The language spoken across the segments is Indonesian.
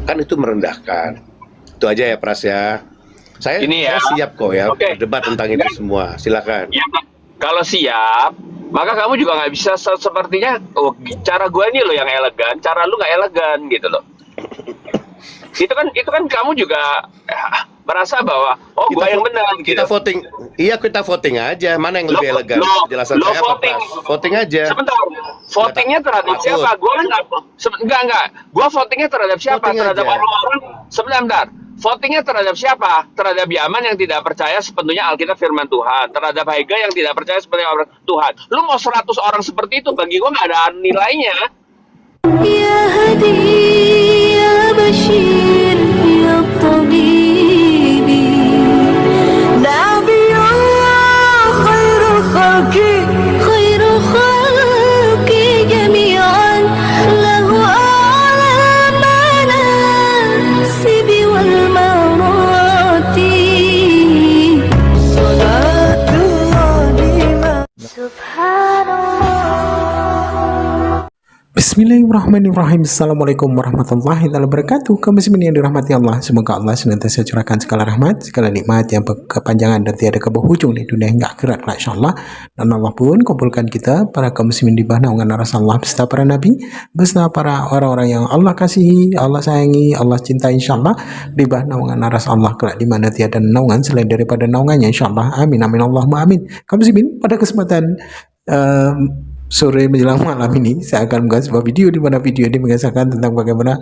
Kan itu merendahkan. Itu aja ya Pras ya. Saya siap kok ya berdebat tentang itu semua. Silakan. Ya, kalau siap, maka kamu juga nggak bisa sepertinya cara gue ini loh yang elegan, cara lu nggak elegan gitu loh. Itu kan kamu juga merasa bahwa gue yang benar. Kita gitu. voting. Iya, kita voting aja. Mana yang lebih elegan? Penjelasan saya apa, Pras? Voting aja. Sebentar. Votingnya terhadap siapa? Gue enggak. Gue votingnya terhadap siapa? Voting terhadap aja. orang-orang. Sebentar. Votingnya terhadap siapa? Terhadap Yaman yang tidak percaya sepenuhnya Alkitab firman Tuhan. Terhadap Haega yang tidak percaya sepenuhnya Tuhan. Lu mau 100 orang seperti itu, bagi gue nggak ada nilainya. Ya Hadi, ya Bashir, ya Tabibi, Nabiyullah, khairul khalqi jami'an, lahu a'la manasibi wal marati, salatullah subhanallah. Bismillahirrahmanirrahim. Assalamualaikum warahmatullahi wabarakatuh. Kaum muslimin yang dirahmati Allah, semoga Allah senantiasa curahkan segala rahmat, segala nikmat yang berkepanjangan dan tiada berhujung di dunia hingga akhirat, insyaallah. Dan Allah pun kumpulkan kita para kaum muslimin di bawah naungan arasa Allah beserta para nabi, beserta para orang-orang yang Allah kasihi, Allah sayangi, Allah cintai, insyaallah, di bawah naungan arasa Allah kelak di mana tiada naungan selain daripada naungannya, insyaallah. Amin amin Allahumma amin. Kaum muslimin, pada kesempatan sore menjelang malam ini saya akan mengulas sebuah video di mana video ini mengisahkan tentang bagaimana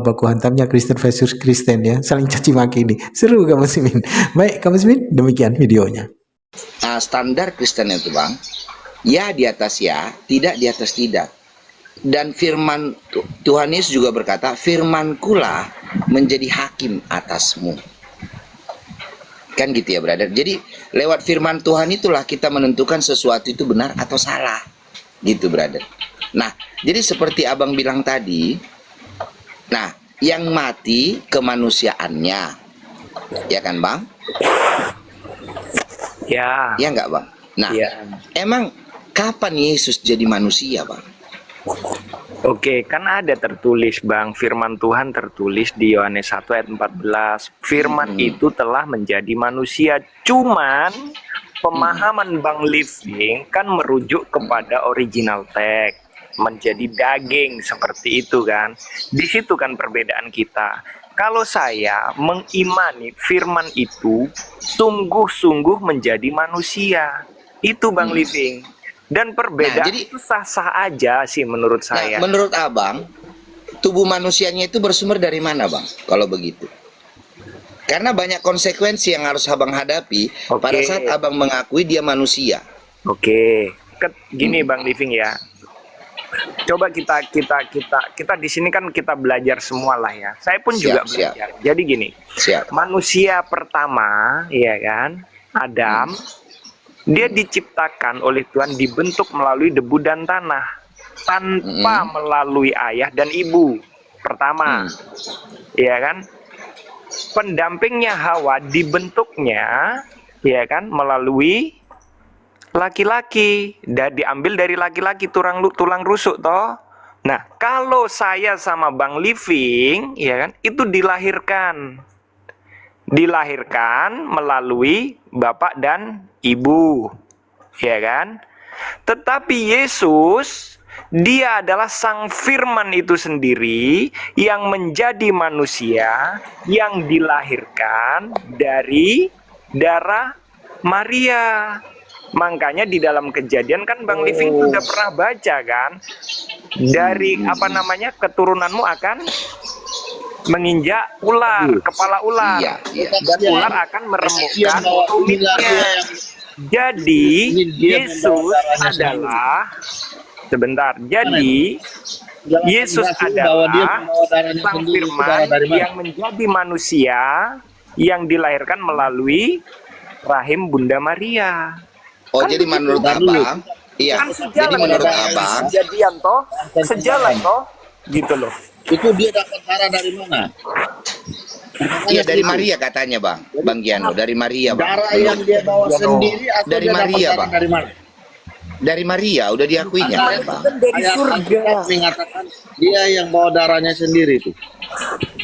baku hantamnya Kristen versus Kristen ya, saling caci maki ini. Seru kaum muslimin. Baik kaum muslimin, demikian videonya. Standar Kristen itu Bang, ya di atas ya, tidak di atas tidak. Dan firman Tuhan Yesus juga berkata, firmankulah menjadi hakim atasmu. Kan gitu ya brother. Jadi lewat firman Tuhan itulah kita menentukan sesuatu itu benar atau salah. Gitu brother. Nah, jadi seperti abang bilang tadi, nah yang mati kemanusiaannya, ya kan bang? Ya. Ya nggak bang? Nah, emang kapan Yesus jadi manusia bang? Oke, kan ada tertulis bang, firman Tuhan tertulis di Yohanes 1 ayat 14. Firman itu telah menjadi manusia, cuman pemahaman Bang Living kan merujuk kepada original text, menjadi daging seperti itu kan. Di situ kan perbedaan kita. Kalau saya mengimani firman itu sungguh-sungguh menjadi manusia, itu Bang Living. Dan perbedaan jadi, itu sah-sah aja sih menurut saya. Menurut abang, tubuh manusianya itu bersumber dari mana bang? Kalau begitu? Karena banyak konsekuensi yang harus abang hadapi pada saat abang mengakui dia manusia. Gini Bang Living ya. Coba kita di sini kan kita belajar semua lah ya. Saya pun juga belajar. Jadi gini. Manusia pertama, ya kan, Adam, dia diciptakan oleh Tuhan, dibentuk melalui debu dan tanah tanpa melalui ayah dan ibu. Pertama, ya kan. Pendampingnya Hawa dibentuknya, ya kan, melalui laki-laki, dan diambil dari laki-laki tulang rusuk toh. Nah, kalau saya sama Bang Living, ya kan, itu dilahirkan melalui bapak dan ibu, ya kan. Tetapi Yesus, dia adalah sang firman itu sendiri yang menjadi manusia, yang dilahirkan dari darah Maria. Makanya di dalam Kejadian kan Bang Living sudah pernah baca kan, dari keturunanmu akan menginjak ular, kepala ular, dan ular akan meremukkan tumitnya. Jadi Yesus adalah Yesus adalah sang firman yang menjadi manusia, yang dilahirkan melalui rahim Bunda Maria. Kan jadi menurut abang, kan jadi menurut abang, kejadian toh, sejalan toh, gitu loh. Itu dia dapat darah dari mana? Iya dari Maria katanya Bang Giano, dari Maria bang. Darah yang dia bawa sendiri atau dari dia Maria dapat bang? Dari mana? Dari Maria, udah diakuinya kan bang? Dari surga. Mengatakan dia yang bawa darahnya sendiri itu.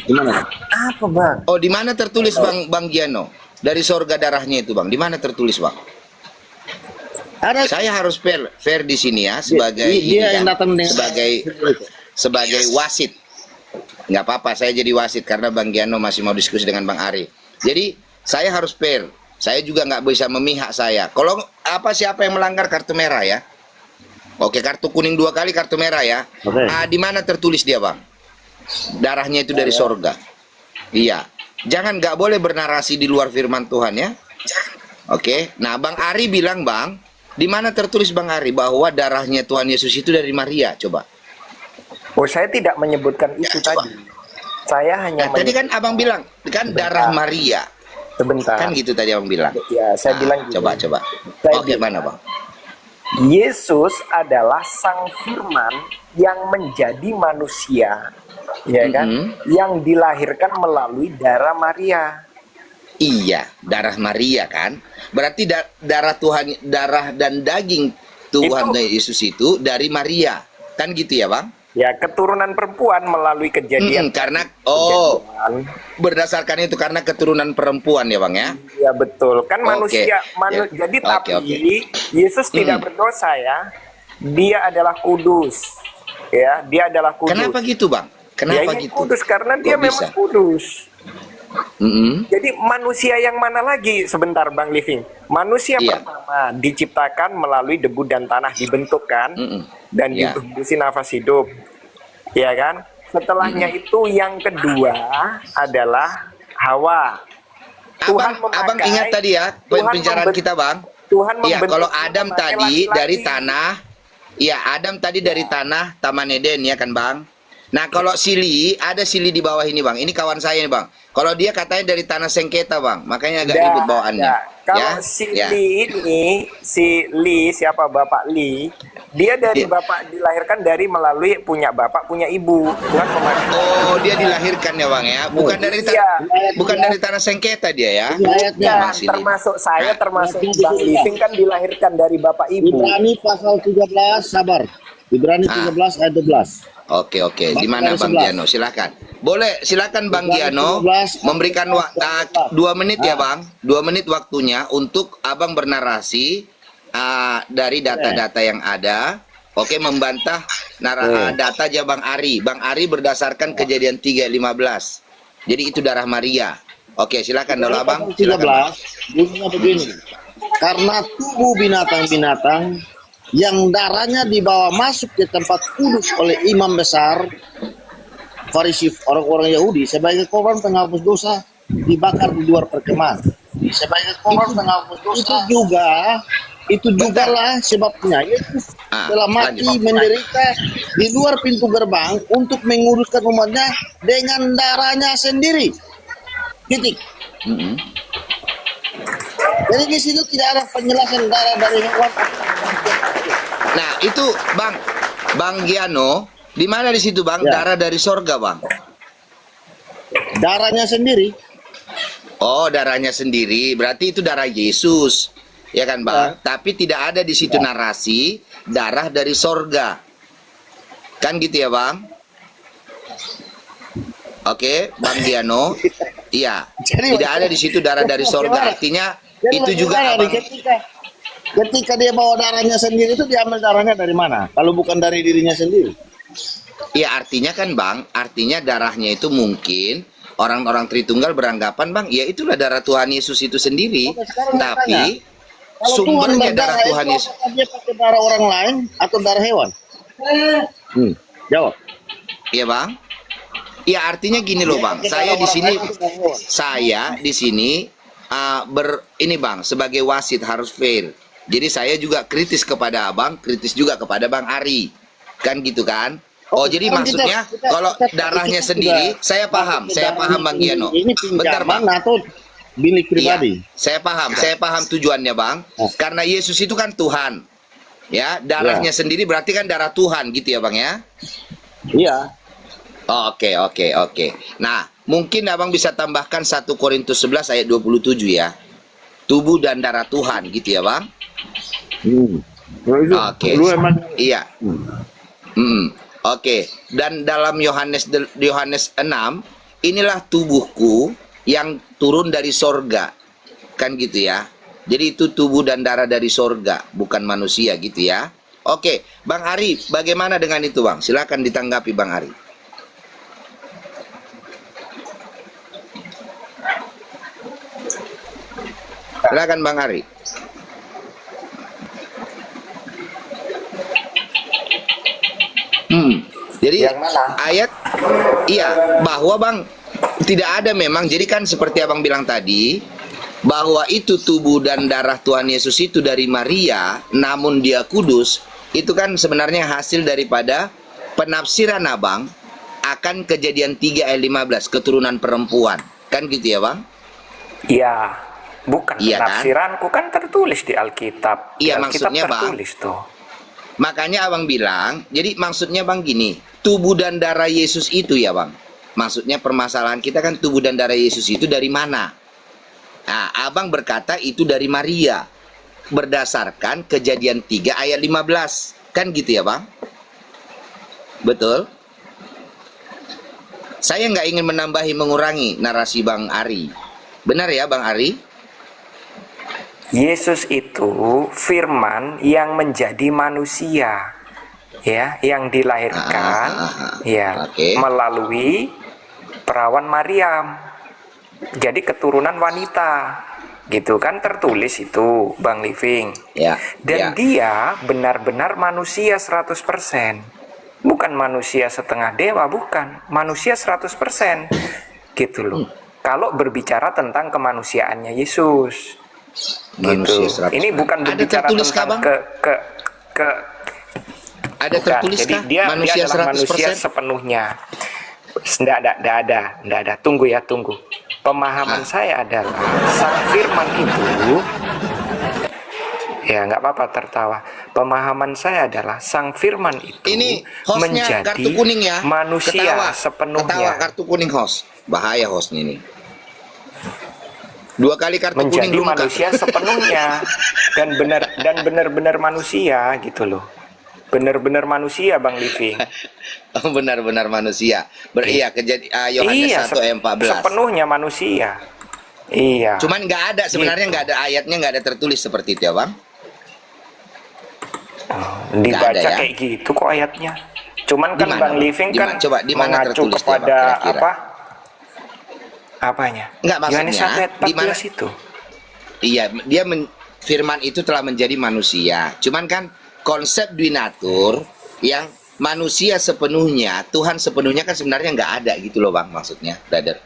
Gimana? Apa bang? Oh, di mana tertulis Bang Giano? Dari sorga darahnya itu Bang. Di mana tertulis Bang? Ada Saya harus fair di sini ya sebagai dia yang kan, datang dengan sebagai wasit. Nggak apa-apa, saya jadi wasit karena Bang Giano masih mau diskusi dengan Bang Ari. Jadi saya harus fair. Saya juga nggak bisa memihak saya. Kalau siapa yang melanggar kartu merah ya? Oke, kartu kuning 2 kali, kartu merah ya. Oke. Di mana tertulis dia Bang? Darahnya itu dari sorga. Iya. Jangan, nggak boleh bernarasi di luar firman Tuhan ya. Oke. Nah, Bang Ari bilang Bang, di mana tertulis Bang Ari bahwa darahnya Tuhan Yesus itu dari Maria? Coba. Oh, saya tidak menyebutkan itu tadi. Saya hanya Tadi kan Abang bilang kan darah Maria. sebentar. Kan gitu tadi Abang bilang. Ya, saya bilang gini. Coba. Saya Oke, bilang, mana Bang? Yesus adalah sang firman yang menjadi manusia, ya kan? Yang dilahirkan melalui darah Maria. Iya, darah Maria kan. Berarti darah Tuhan, darah dan daging Tuhan Yesus itu dari Maria. Kan gitu ya, Bang? Ya, keturunan perempuan melalui kejadian. Karena kejadian. berdasarkan itu karena keturunan perempuan ya, Bang ya? Ya betul. Kan Oke. manusia Ya. jadi Oke, tapi Yesus tidak berdosa ya. Dia adalah kudus. Ya, dia adalah kudus. Kenapa gitu, Bang? Kenapa Dia gitu? kudus karena dia Kok memang bisa? kudus. Jadi manusia yang mana lagi sebentar Bang Living? Manusia Iya. pertama diciptakan melalui debu dan tanah, dibentukkan dan Iya. dihembusi nafas hidup. Ya kan? Setelahnya itu yang kedua adalah Hawa. Abang ingat tadi ya pembicaraan kita, Bang? Tuhan Iya, membentuk kalau Adam memakai tadi laki-laki. dari tanah, iya Adam tadi dari tanah Taman Eden ya kan, Bang? Nah, kalau Sili, ada Sili di bawah ini, Bang. Ini kawan saya nih, Bang. Kalau dia katanya dari tanah sengketa, Bang. Makanya agak ribut bawaannya. Kalau si Li ini, si Li, siapa Bapak Li, dia dari bapak dilahirkan dari melalui punya bapak, punya ibu. Tuhan memakai. Oh, dia dilahirkan ya, Bang ya. Bukan dari bukan dari tanah sengketa dia ya. Ya, Bang Sili. termasuk saya, termasuk Bang Living kan dilahirkan dari bapak ibu. Ibrani pasal 13, sabar. Ibrani 13 ayat 12. Oke. Di mana Bang Giano? Silakan. Boleh, silakan Bang Giano memberikan waktu 2 menit ya, Bang. 2 menit waktunya untuk Abang bernarasi dari data-data yang ada. Oke, membantah data aja Bang Ari. Bang Ari berdasarkan kejadian 3:15. Jadi itu darah Maria. Oke, silakan dulu Abang. Silakan. 13 bunyinya begini. Karena tubuh binatang-binatang yang darahnya dibawa masuk ke tempat kudus oleh imam besar Farisi, orang-orang Yahudi, sebagai korban penghapus dosa dibakar di luar perkemahan. Sebagai korban penghapus dosa itu juga lah sebabnya Yesus telah mati menderita di luar pintu gerbang untuk menguruskan umatnya dengan darahnya sendiri. Titik. Jadi di situ tidak ada penjelasan darah dari hewan. Nah, itu Bang Giano, di mana di situ, Bang? Ya. Darah dari sorga, Bang. Darahnya sendiri. Oh, darahnya sendiri. Berarti itu darah Yesus. Ya kan, Bang? Tapi tidak ada di situ narasi darah dari sorga. Kan gitu ya, Bang? Oke, Bang Giano. Iya. Tidak ada di situ darah dari sorga. Artinya itu juga Abang. Ketika dia bawa darahnya sendiri itu diambil darahnya dari mana? Kalau bukan dari dirinya sendiri. Iya, artinya kan, Bang, artinya darahnya itu mungkin orang-orang Tritunggal beranggapan, Bang, ya itulah darah Tuhan Yesus itu sendiri. Tapi sumbernya darah Tuhan Yesus. Dia pakai darah orang lain atau darah hewan? Jawab. Iya, Bang. Iya, artinya gini loh, Bang. Saya di sini ini, Bang, sebagai wasit harus fair. Jadi saya juga kritis kepada Abang, kritis juga kepada Bang Ari. Kan gitu kan? Oh, jadi maksudnya kalau darahnya sendiri, saya paham Bang Giano. Bentar, Bang. Atau milik pribadi. Iya, saya paham tujuannya, Bang. Karena Yesus itu kan Tuhan. Ya, darahnya sendiri berarti kan darah Tuhan gitu ya, Bang ya? Iya. Oke. Nah, mungkin Abang bisa tambahkan 1 Korintus 11 ayat 27 ya. Tubuh dan darah Tuhan gitu ya, Bang? Oke. Iya. Oke. Dan dalam Yohanes 6 inilah tubuhku yang turun dari sorga, kan gitu ya. Jadi itu tubuh dan darah dari sorga, bukan manusia gitu ya. Oke, Bang Ari, bagaimana dengan itu Bang? Silakan ditanggapi Bang Ari. Silakan Bang Ari. Jadi Yang mana? ayat, iya, bahwa Bang tidak ada memang. Jadi kan seperti Abang bilang tadi, bahwa itu tubuh dan darah Tuhan Yesus itu dari Maria, namun dia kudus, itu kan sebenarnya hasil daripada penafsiran Abang akan Kejadian 3 ayat 15, keturunan perempuan. Kan gitu ya Bang? Iya, bukan Iya, kan? penafsiranku kan tertulis di Alkitab. Di Iya, Alkitab maksudnya, Bang. tertulis tuh. Makanya Abang bilang, jadi maksudnya Bang gini, tubuh dan darah Yesus itu ya Bang. Maksudnya permasalahan kita kan tubuh dan darah Yesus itu dari mana? Nah, Abang berkata itu dari Maria. Berdasarkan Kejadian 3 ayat 15. Kan gitu ya Bang? Betul? Saya nggak ingin menambahi mengurangi narasi Bang Ari. Benar ya Bang Ari? Yesus itu firman yang menjadi manusia, ya, yang dilahirkan, ya, Oke. melalui perawan Maryam. Jadi keturunan wanita, gitu kan tertulis itu, Bang Living. Ya. Dan ya. dia benar-benar manusia 100%. Bukan manusia setengah dewa, bukan. Manusia 100%. Gitu loh. Kalau berbicara tentang kemanusiaannya Yesus. Manusia Gitu. 100%. Ini bukan Ada berbicara tertulis kah, tentang Bang? Ada bukan. tertulis Jadi kah? dia Manusia adalah 100%? manusia sepenuhnya. Nggak ada. Tunggu ya, tunggu. Pemahaman saya adalah sang firman itu, ya nggak apa-apa tertawa. Pemahaman saya adalah sang firman itu Ini hostnya menjadi kartu kuning ya. manusia Ketawa. sepenuhnya. Ketawa kartu kuning host. Bahaya hostnya ini. 2 kali kartu Menjadi kuning lengkap. manusia sepenuhnya dan benar-benar manusia gitu loh. Benar-benar manusia Bang Living. Benar-benar manusia. Iya, Yohanes 1 ayat 14. Sepenuhnya manusia. Iya. Cuman nggak ada sebenarnya, nggak ada ayatnya, nggak ada tertulis seperti itu ya Bang. Dibaca ada, ya? kayak gitu kok ayatnya. Cuman kan Di mana, Bang Bang? Living Di kan mana? Coba, di mana mengacu tertulisnya, Bang, kepada kira-kira? apa? Apanya? Nggak, maksudnya, Yohanes 1 ayat di mana? 14 itu. Iya, dia firman itu telah menjadi manusia. Cuman kan konsep duinatur yang manusia sepenuhnya, Tuhan sepenuhnya kan sebenarnya nggak ada gitu loh Bang, maksudnya, brother.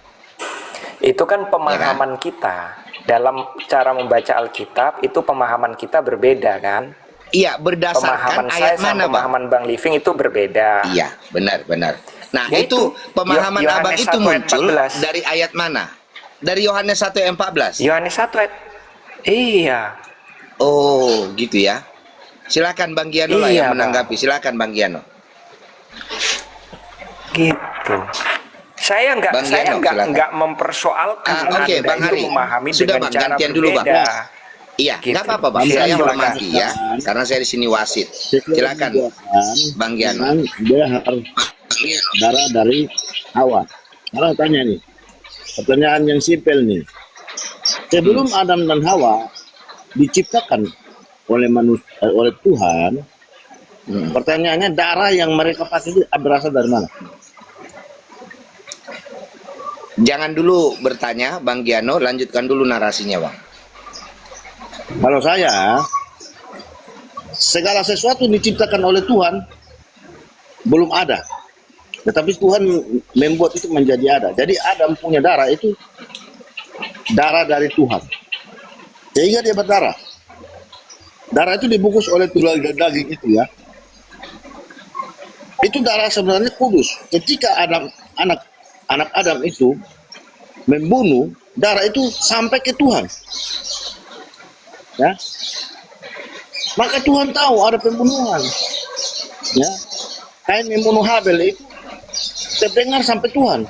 Itu kan pemahaman kita. Dalam cara membaca Alkitab, itu pemahaman kita berbeda kan? Iya, berdasarkan Pemahaman saya ayat sama mana Bang? pemahaman Bang Living itu berbeda. Iya, benar. Nah, Ya itu pemahaman Yohanes Abang 1 itu ayat muncul 14. dari ayat mana? Dari Yohanes 1 ayat 14. Yohanes 1 ayat. Iya. Oh, gitu ya. Silakan Bang Giano lah Iya, yang menanggapi. Silakan Bang Giano. Gitu. Saya Bang Giano, silakan. nggak mempersoalkan Oke, Anda Bang itu Hari. memahami Sudah, dengan Bang, cara gantian dulu, Bang. berbeda. Iya, Gitu. nggak apa-apa Bang. Iya, Saya silakan. hormati ya, karena saya di sini wasit. Silakan Bang Giano. Memang dia harus darah dari Hawa. Sekarang tanya nih, pertanyaan yang simpel nih. Sebelum Adam dan Hawa diciptakan oleh oleh Tuhan, pertanyaannya darah yang mereka pakai itu berasal dari mana? Jangan dulu bertanya Bang Giano, lanjutkan dulu narasinya Bang. Kalau saya, segala sesuatu diciptakan oleh Tuhan belum ada. Tetapi Tuhan membuat itu menjadi ada. Jadi Adam punya darah itu darah dari Tuhan. Sehingga dia berdarah. Darah itu dibungkus oleh tulang dan daging itu ya. Itu darah sebenarnya kudus. Ketika anak Adam itu membunuh, darah itu sampai ke Tuhan. Ya. Maka Tuhan tahu ada pembunuhan. Ya. Kain membunuh Habel itu terdengar sampai Tuhan.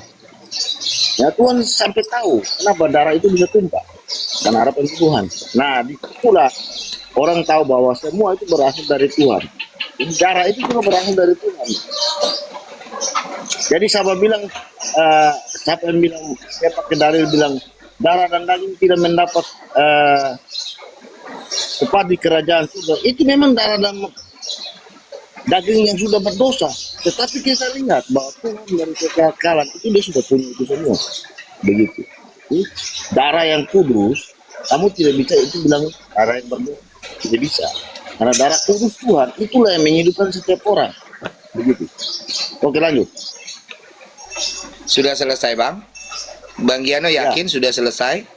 Ya, Tuhan sampai tahu kenapa darah itu bisa tumpah. Karena ada pembunuhan. Nah, disitulah orang tahu bahwa semua itu berasal dari Tuhan. Jadi darah itu juga berasal dari Tuhan. Jadi sahabat bilang siapa yang bilang, saya pakai dalil bilang darah dan daging tidak mendapat tempat di kerajaan surga. Itu memang darah dan daging yang sudah berdosa. Tetapi kita lihat bahwa Tuhan dari kekekalan itu dia sudah punya itu semua. Begitu. Darah yang kudus, kamu tidak bisa itu bilang darah yang berdosa. Tidak bisa. Karena darah kudus Tuhan itulah yang menghidupkan setiap orang. Begitu. Oke, lanjut. Sudah selesai, Bang? Bang Giano yakin sudah selesai?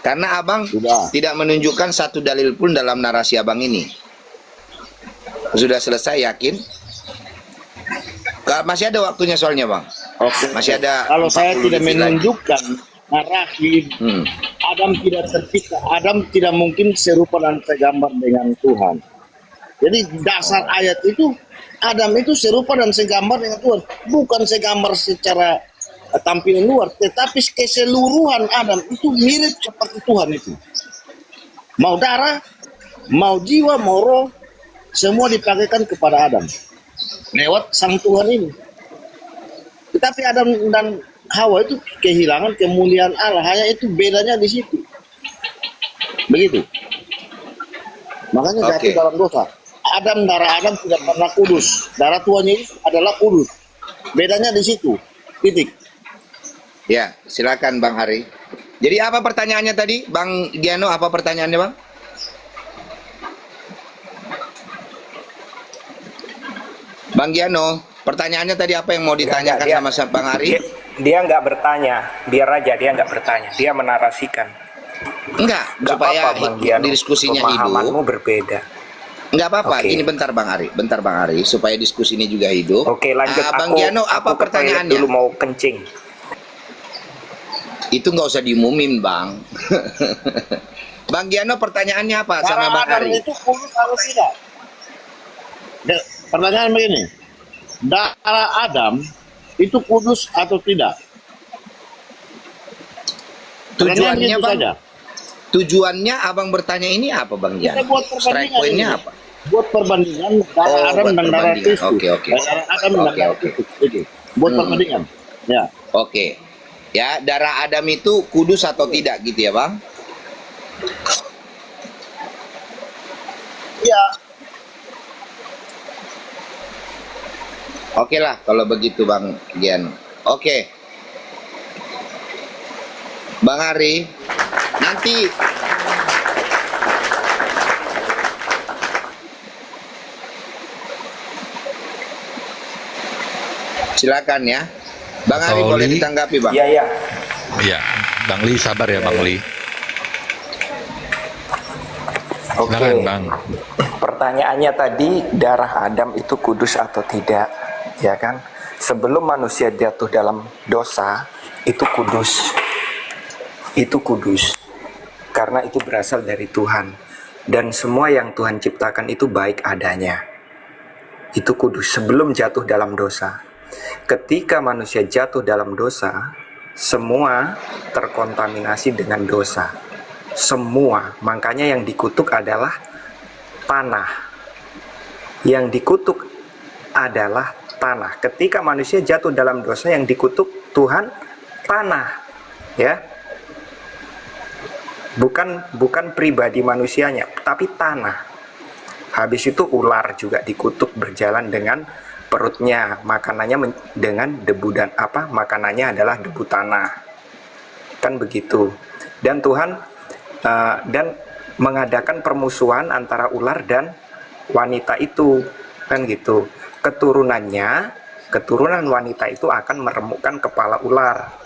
Karena Abang tidak menunjukkan satu dalil pun dalam narasi Abang ini. Sudah selesai, yakin? Masih ada waktunya soalnya, Bang. Oke. Masih ada. Kalau saya 40 tidak detik lagi. menunjukkan narasi Adam tidak tercipta, Adam tidak mungkin serupa dan segambar dengan Tuhan. Jadi dasar ayat itu Adam itu serupa dan segambar dengan Tuhan, bukan segambar secara tampilan luar, tetapi keseluruhan Adam itu mirip seperti Tuhan itu. Mau darah, mau jiwa, mau roh, semua dipakaikan kepada Adam lewat sang Tuhan ini. Tetapi Adam dan Hawa itu kehilangan kemuliaan Allah, hanya itu bedanya di situ. Begitu. Makanya jatuh dalam dosa. Darah Adam tidak pernah kudus. Darah Tuhan Yesus adalah kudus. Bedanya di situ. Titik. Ya, silakan Bang Hari. Jadi apa pertanyaannya tadi, Bang Giano? Apa pertanyaannya, Bang? Bang Giano, pertanyaannya tadi apa yang mau ditanyakan sama Bang Hari? Dia nggak bertanya, biar aja dia nggak bertanya, dia menarasikan. Enggak, supaya diskusinya hidup. Pemahamanmu berbeda. Enggak apa-apa, ini bentar Bang Hari, supaya diskusi ini juga hidup. Oke, lanjut. Bang Giano, apa pertanyaannya? Dulu mau kencing. Itu nggak usah diumumin, Bang. Bang Giano, pertanyaannya apa sama Bang Hari? Itu kudus atau tidak? Pertanyaan begini, darah Adam itu kudus atau tidak? Tujuannya, Bang? Saja. Tujuannya Abang bertanya ini apa, Bang Giano? Kita buat Strike point-nya apa? Buat perbandingan darah Adam dan darah Kristus. Oke. Darah Adam dan darah Kristus. Buat perbandingan. Ya. Oke. Ya, darah Adam itu kudus atau tidak gitu ya, Bang? Ya. Oke lah kalau begitu, Bang Gian. Oke. Bang Hari, nanti silakan ya. Bang Hari boleh ditanggapi, Bang? Iya. Iya, Bang Li sabar ya, Bang Li. Oke. Silakan, Bang. Pertanyaannya tadi, darah Adam itu kudus atau tidak, ya kan? Sebelum manusia jatuh dalam dosa, itu kudus. Itu kudus. Karena itu berasal dari Tuhan. Dan semua yang Tuhan ciptakan itu baik adanya. Itu kudus sebelum jatuh dalam dosa. Ketika manusia jatuh dalam dosa, semua terkontaminasi dengan dosa. Semua, makanya yang dikutuk adalah tanah. Yang dikutuk adalah tanah. Ketika manusia jatuh dalam dosa, yang dikutuk Tuhan tanah, ya. Bukan pribadi manusianya, tapi tanah. Habis itu ular juga dikutuk berjalan dengan perutnya, makanannya dengan debu dan makanannya adalah debu tanah. Kan begitu. Dan Tuhan dan mengadakan permusuhan antara ular dan wanita itu, kan gitu. Keturunan wanita itu akan meremukkan kepala ular,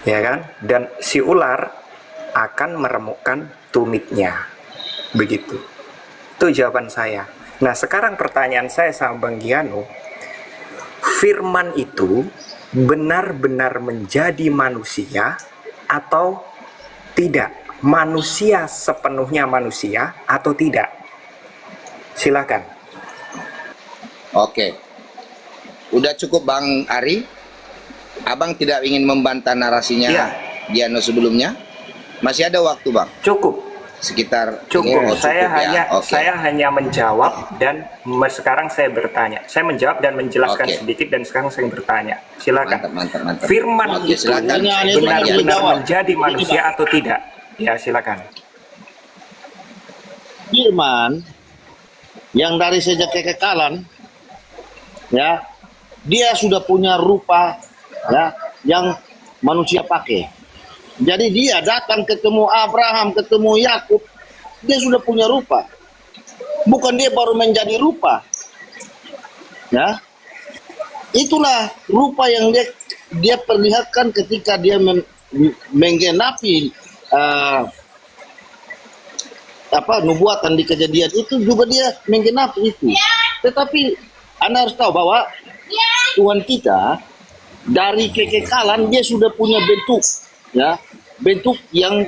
ya kan? Dan si ular akan meremukkan tumitnya, begitu. Itu jawaban saya. Nah, sekarang pertanyaan saya sama Bang Giano, firman itu benar-benar menjadi manusia atau tidak? Manusia sepenuhnya manusia atau tidak? Silakan. Oke. Udah cukup, Bang Ari? Abang tidak ingin membantah narasinya Giano sebelumnya? Masih ada waktu, Bang? Cukup. sekitar Cukup, oh, saya cukup ya. Oke. saya hanya menjawab dan sekarang saya bertanya. Saya menjawab dan menjelaskan Oke. sedikit dan sekarang saya bertanya. Silakan. Mantap. Firman Oke, itu silakan. benar-benar menjadi manusia atau tidak? Ya, silakan. Firman yang dari sejak kekekalan, ya, dia sudah punya rupa, ya, yang manusia pakai. Jadi dia datang ketemu Abraham, ketemu Yakub, dia sudah punya rupa. Bukan dia baru menjadi rupa. Ya. Itulah rupa yang dia perlihatkan ketika dia menggenapi nubuatan di Kejadian, itu juga dia menggenapi itu. Tetapi Anda harus tahu bahwa Tuhan kita dari kekekalan dia sudah punya bentuk, ya, bentuk yang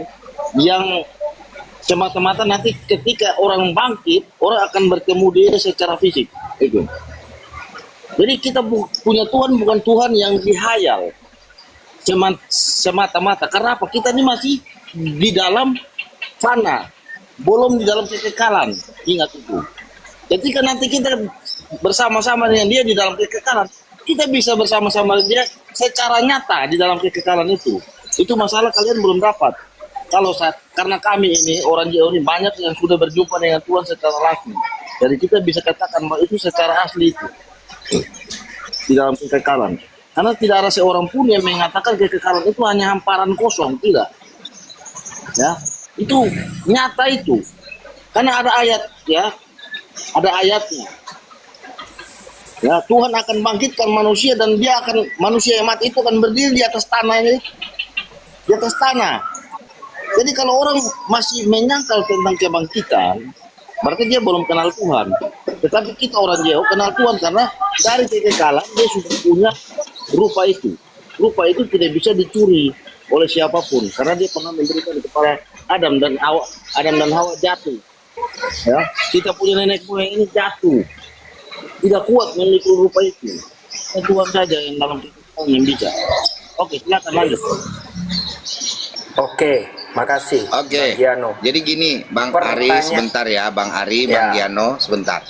semata-mata nanti ketika orang bangkit, orang akan bertemu dia secara fisik. Itu. Jadi kita punya Tuhan bukan Tuhan yang dihayal semata-mata. Karena apa? Kita ini masih di dalam fana, belum di dalam kekekalan. Ingat itu. Ketika nanti kita bersama-sama dengan dia di dalam kekekalan, kita bisa bersama-sama dengan dia secara nyata di dalam kekekalan itu. Itu masalah kalian belum dapat. Karena kami ini orang Jawa ini banyak yang sudah berjumpa dengan Tuhan secara langsung. Jadi kita bisa katakan bahwa itu secara asli itu di dalam kekekalan. Karena tidak ada seorang pun yang mengatakan kekekalan itu hanya hamparan kosong, tidak. Ya, itu nyata itu. Karena ada ayat, ya, ada ayatnya. Ya, Tuhan akan bangkitkan manusia dan manusia yang mati itu akan berdiri di atas tanahnya, di atas tanah. Jadi kalau orang masih menyangkal tentang kebangkitan, berarti dia belum kenal Tuhan. Tetapi kita orang Jawa kenal Tuhan karena dari kekekalan dia sudah punya rupa itu. Rupa itu tidak bisa dicuri oleh siapapun karena dia pernah memberikan kepada Adam dan Hawa. Adam dan Hawa jatuh. Ya, kita punya nenek moyang ini jatuh. Tidak kuat memiliki rupa itu. Tuhan saja yang dalam kekekalan yang bisa. Oke, silakan lanjut. Oke, makasih. Oke. Bang Giano. Jadi gini, Bang Ari sebentar ya, Bang Ari, Bang Giano sebentar.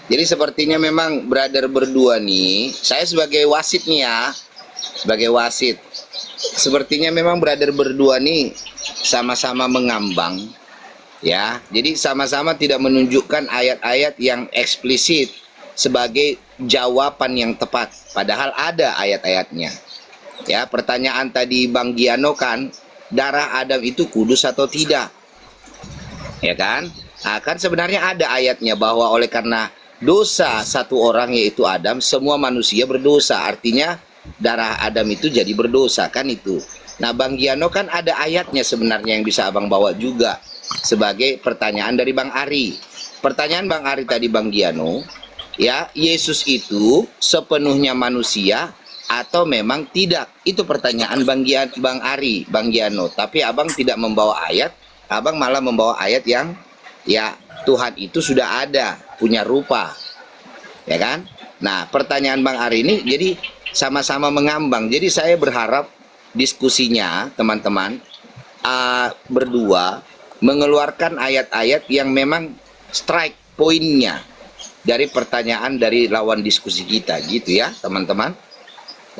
Jadi sepertinya memang brother berdua nih, saya sebagai wasit nih ya, sebagai wasit. Sepertinya memang brother berdua nih sama-sama mengambang. Ya, jadi sama-sama tidak menunjukkan ayat-ayat yang eksplisit sebagai jawaban yang tepat, padahal ada ayat-ayatnya. Ya, pertanyaan tadi Bang Giano kan, darah Adam itu kudus atau tidak? Ya kan? Nah, kan sebenarnya ada ayatnya bahwa oleh karena dosa satu orang yaitu Adam, semua manusia berdosa. Artinya darah Adam itu jadi berdosa kan itu. Nah, Bang Giano kan ada ayatnya sebenarnya yang bisa Abang bawa juga sebagai pertanyaan dari Bang Ari. Pertanyaan Bang Ari tadi Bang Giano, ya, Yesus itu sepenuhnya manusia atau memang tidak? Itu pertanyaan Bang Ari, Bang Giano. Tapi Abang tidak membawa ayat, Abang malah membawa ayat yang ya Tuhan itu sudah ada, punya rupa. Ya kan? Nah, pertanyaan Bang Ari ini jadi sama-sama mengambang. Jadi saya berharap diskusinya teman-teman berdua mengeluarkan ayat-ayat yang memang strike poinnya dari pertanyaan dari lawan diskusi kita gitu ya, teman-teman.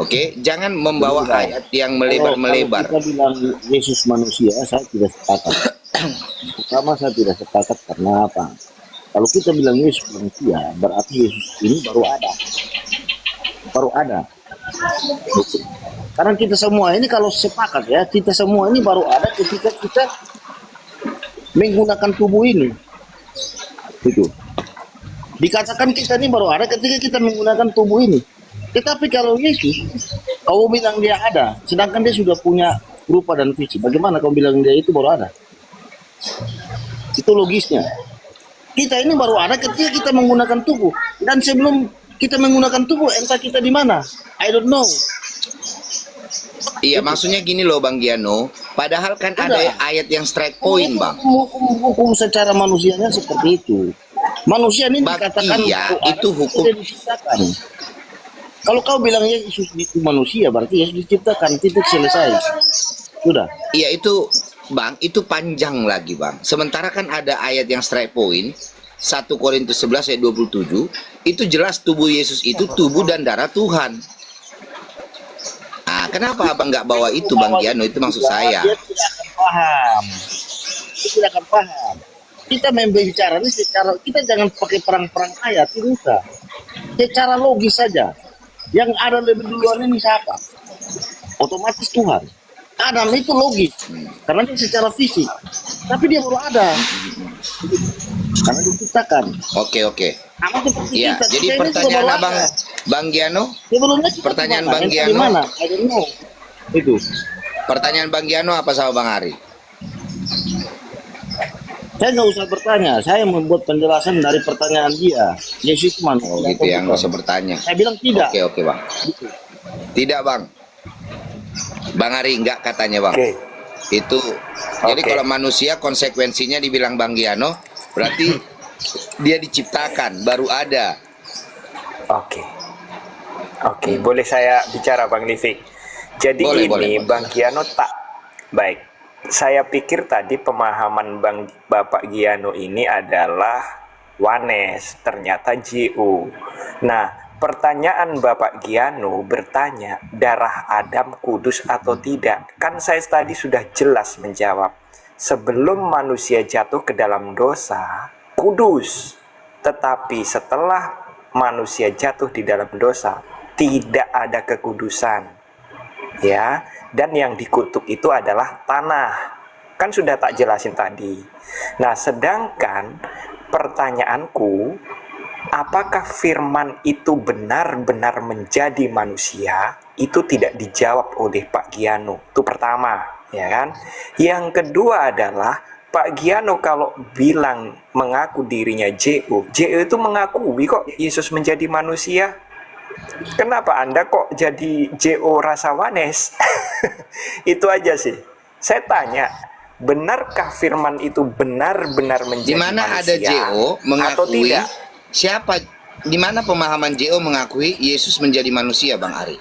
Oke, jangan membawa ayat yang melebar-melebar. Kalau kita bilang Yesus manusia, saya tidak sepakat. Pertama, saya tidak sepakat karena apa? Kalau kita bilang Yesus manusia, berarti Yesus ini baru ada. Baru ada. Karena kita semua ini kalau sepakat ya, kita semua ini baru ada ketika kita menggunakan tubuh ini. Itu. Dikatakan kita ini baru ada ketika kita menggunakan tubuh ini. Tetapi kalau Yesus, kau bilang dia ada, sedangkan dia sudah punya rupa dan visi. Bagaimana kau bilang dia itu baru ada? Itu logisnya. Kita ini baru ada ketika kita menggunakan tubuh. Dan sebelum kita menggunakan tubuh, entah kita di mana. I don't know. Iya, maksudnya gini loh Bang Giano. Padahal kan ada ayat yang strike point, Bang. Hukum secara manusianya seperti itu. Manusia ini dikatakan iya, itu hukum. Kalau kau bilang Yesus itu manusia, berarti Yesus diciptakan, titik selesai. Sudah. Iya, itu Bang, itu panjang lagi, Bang. Sementara kan ada ayat yang strike point, 1 Korintus 11 ayat 27, itu jelas tubuh Yesus itu tubuh dan darah Tuhan. Nah, kenapa Abang nggak bawa itu, Bang Giano? Itu maksud saya. Dia tidak akan paham. Dia tidak akan paham. Kita berbicara ini secara, kita jangan pakai perang-perang ayat, tidak usah. Secara logis saja. Yang ada lebih duluan ini siapa? Otomatis Tuhan. Adam itu logis, karena dia secara fisik. Tapi dia baru ada. Karena diciptakan. Oke. Sama seperti Ya, kita. jadi Kita ini pertanyaan juga baru Abang, ada. Bang Giano, Sebelumnya kita pertanyaan gimana? Bang Yang Giano. Mana? I don't know. Itu. pertanyaan Bang Giano apa sama Bang Ari? Saya nggak usah bertanya. Saya membuat penjelasan dari pertanyaan dia. Yesus itu mana? Oh gitu ya, nggak usah bertanya. Saya bilang tidak. Oke Bang. Tidak Bang. Bang Ari enggak katanya Bang. Itu. Jadi kalau manusia konsekuensinya dibilang Bang Giano, berarti dia diciptakan, baru ada. Oke, boleh saya bicara Bang Livi? Jadi boleh. Bang Giano tak baik. Saya pikir tadi pemahaman Bapak Giano ini adalah Wanes, ternyata JO. Nah, pertanyaan Bapak Giano bertanya, darah Adam kudus atau tidak? Kan saya tadi sudah jelas menjawab. Sebelum manusia jatuh ke dalam dosa, kudus. Tetapi setelah manusia jatuh di dalam dosa, tidak ada kekudusan. Ya, dan yang dikutuk itu adalah tanah. Kan sudah tak jelasin tadi. Nah, sedangkan pertanyaanku, apakah firman itu benar-benar menjadi manusia? Itu tidak dijawab oleh Pak Giano. Itu pertama, ya kan? Yang kedua adalah Pak Giano kalau bilang mengaku dirinya JO itu mengakui kok Yesus menjadi manusia. Kenapa Anda kok jadi JO rasa Wanes? Itu aja sih. Saya tanya, benarkah firman itu benar-benar menjadi Dimana manusia? ada JO mengakui atau tidak? Siapa? Di mana pemahaman JO mengakui Yesus menjadi manusia, Bang Ari?